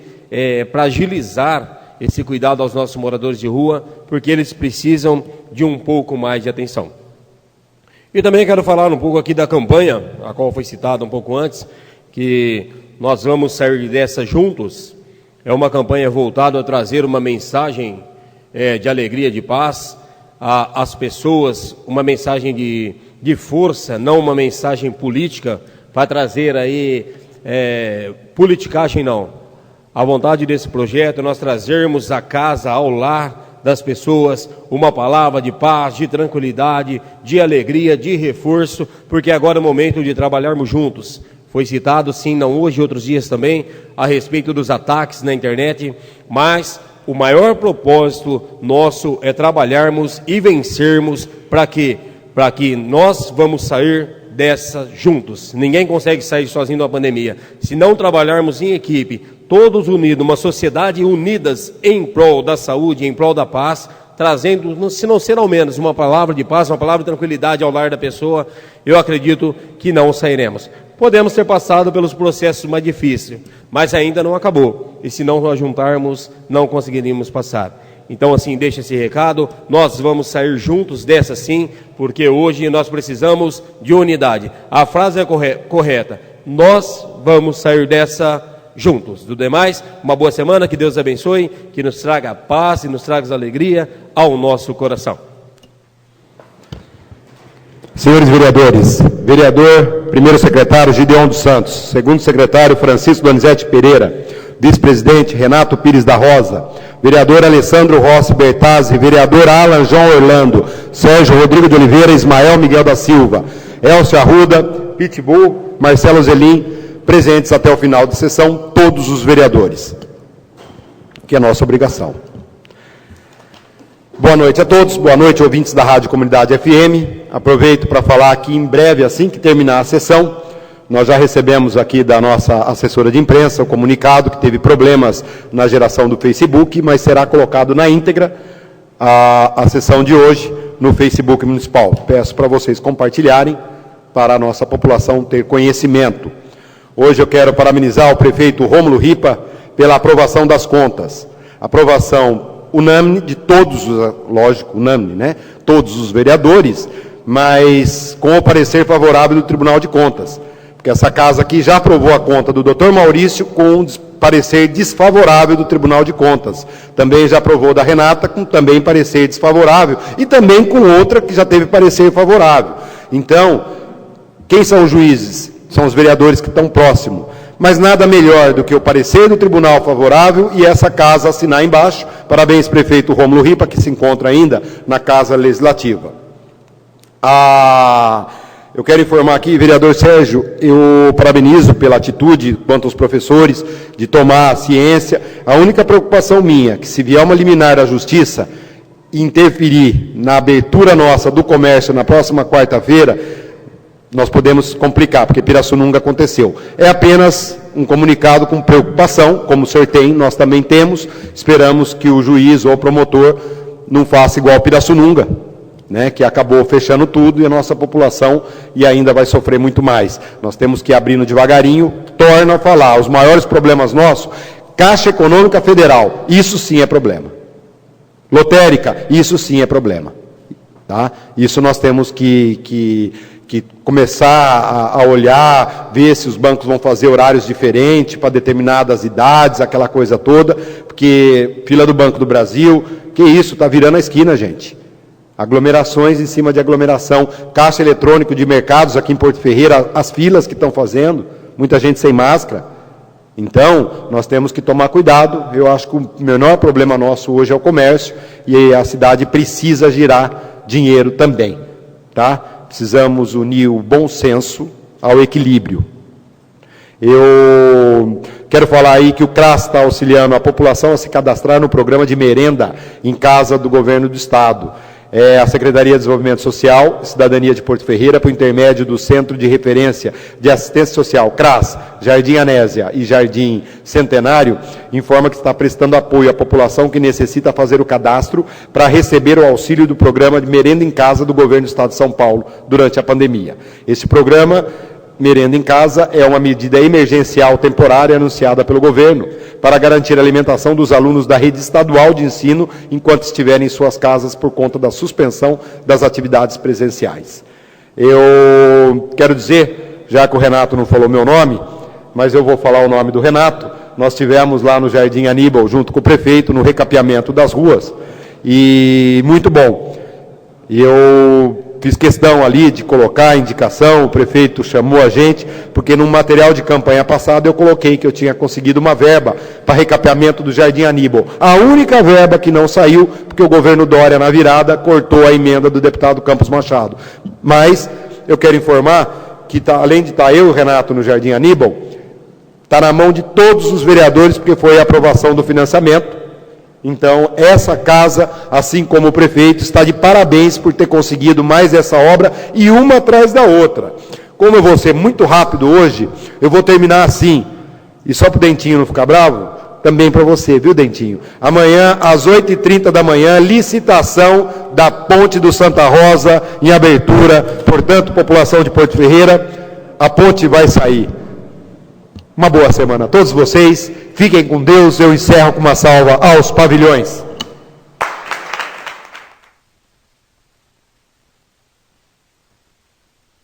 para agilizar esse cuidado aos nossos moradores de rua, porque eles precisam de um pouco mais de atenção. E também quero falar um pouco aqui da campanha, a qual foi citada um pouco antes, que nós vamos sair dessa juntos. É uma campanha voltada a trazer uma mensagem de alegria, de paz às pessoas, uma mensagem de força, não uma mensagem política, para trazer aí politicagem não. A vontade desse projeto é nós trazermos a casa, ao lar das pessoas, uma palavra de paz, de tranquilidade, de alegria, de reforço, porque agora é o momento de trabalharmos juntos. Foi citado, sim, não hoje, outros dias também, a respeito dos ataques na internet, mas o maior propósito nosso é trabalharmos e vencermos para quê? Para que nós vamos sair dessa juntos. Ninguém consegue sair sozinho da pandemia. Se não trabalharmos em equipe, todos unidos, uma sociedade unidas em prol da saúde, em prol da paz, trazendo, se não ser ao menos, uma palavra de paz, uma palavra de tranquilidade ao lar da pessoa, eu acredito que não sairemos. Podemos ter passado pelos processos mais difíceis, mas ainda não acabou. E se não nós juntarmos, não conseguiríamos passar. Então, assim, deixa esse recado, nós vamos sair juntos dessa sim, porque hoje nós precisamos de unidade. A frase é correta, nós vamos sair dessa juntos. Do demais, uma boa semana, que Deus abençoe, que nos traga paz e nos traga alegria ao nosso coração. Senhores vereadores, vereador, primeiro secretário Gideon dos Santos, segundo secretário Francisco Donizete Pereira, vice-presidente Renato Pires da Rosa, vereador Alessandro Rossi Bertazzi, vereador Alan João Orlando, Sérgio Rodrigo de Oliveira, Ismael Miguel da Silva, Elcio Arruda, Pitbull, Marcelo Zelim, presentes até o final da sessão, todos os vereadores, que é nossa obrigação. Boa noite a todos, boa noite ouvintes da Rádio Comunidade FM. Aproveito para falar que em breve, assim que terminar a sessão, nós já recebemos aqui da nossa assessora de imprensa o comunicado que teve problemas na geração do Facebook, mas será colocado na íntegra a sessão de hoje no Facebook Municipal. Peço para vocês compartilharem para a nossa população ter conhecimento. Hoje eu quero parabenizar o prefeito Rômulo Ripa pela aprovação das contas. Aprovação unânime de todos, lógico, unânime, né? Todos os vereadores, mas com o parecer favorável do Tribunal de Contas. Porque essa casa aqui já aprovou a conta do Dr. Maurício com parecer desfavorável do Tribunal de Contas. Também já aprovou da Renata com também parecer desfavorável e também com outra que já teve parecer favorável. Então, quem são os juízes? São os vereadores que estão próximos. Mas nada melhor do que o parecer do tribunal favorável e essa casa assinar embaixo. Parabéns, prefeito Rômulo Ripa, que se encontra ainda na Casa Legislativa. Eu quero informar aqui, vereador Sérgio, eu parabenizo pela atitude quanto aos professores de tomar a ciência. A única preocupação minha, que se vier uma liminar da Justiça interferir na abertura nossa do comércio na próxima quarta-feira, nós podemos complicar, porque Pirassununga aconteceu. É apenas um comunicado com preocupação, como o senhor tem, nós também temos. Esperamos que o juiz ou o promotor não faça igual Pirassununga, né, que acabou fechando tudo e a nossa população e ainda vai sofrer muito mais. Nós temos que ir abrindo devagarinho. Torno a falar, os maiores problemas nossos, Caixa Econômica Federal, isso sim é problema. Lotérica, isso sim é problema. Tá? Isso nós temos que que começar a olhar, ver se os bancos vão fazer horários diferentes para determinadas idades, aquela coisa toda, porque fila do Banco do Brasil, que isso, está virando a esquina, gente. Aglomerações em cima de aglomeração, caixa eletrônico de mercados aqui em Porto Ferreira, as filas que estão fazendo, muita gente sem máscara. Então, nós temos que tomar cuidado. Eu acho que o menor problema nosso hoje é o comércio, e a cidade precisa girar dinheiro também, tá? Precisamos unir o bom senso ao equilíbrio. Eu quero falar aí que o CRAS está auxiliando a população a se cadastrar no programa de merenda em casa do governo do Estado. A Secretaria de Desenvolvimento Social e Cidadania de Porto Ferreira, por intermédio do Centro de Referência de Assistência Social, CRAS, Jardim Anésia e Jardim Centenário, informa que está prestando apoio à população que necessita fazer o cadastro para receber o auxílio do programa de merenda em casa do governo do Estado de São Paulo durante a pandemia. Esse programa, Merenda em Casa, é uma medida emergencial temporária anunciada pelo governo para garantir a alimentação dos alunos da rede estadual de ensino enquanto estiverem em suas casas por conta da suspensão das atividades presenciais. Eu quero dizer, já que o Renato não falou meu nome, mas eu vou falar o nome do Renato. Nós tivemos lá no Jardim Aníbal, junto com o prefeito, no recapeamento das ruas, e muito bom. E eu fiz questão ali de colocar a indicação, o prefeito chamou a gente, porque num material de campanha passado eu coloquei que eu tinha conseguido uma verba para recapeamento do Jardim Aníbal. A única verba que não saiu, porque o governo Dória, na virada, cortou a emenda do deputado Campos Machado. Mas eu quero informar que, além de estar eu e o Renato no Jardim Aníbal, está na mão de todos os vereadores, porque foi a aprovação do financiamento. Então, essa casa, assim como o prefeito, está de parabéns por ter conseguido mais essa obra, e uma atrás da outra. Como eu vou ser muito rápido hoje, eu vou terminar assim. E só para o Dentinho não ficar bravo, também para você, viu, Dentinho? Amanhã, às 8h30 da manhã, licitação da Ponte do Santa Rosa, em abertura. Portanto, população de Porto Ferreira, a ponte vai sair. Uma boa semana a todos vocês. Fiquem com Deus. Eu encerro com uma salva aos pavilhões.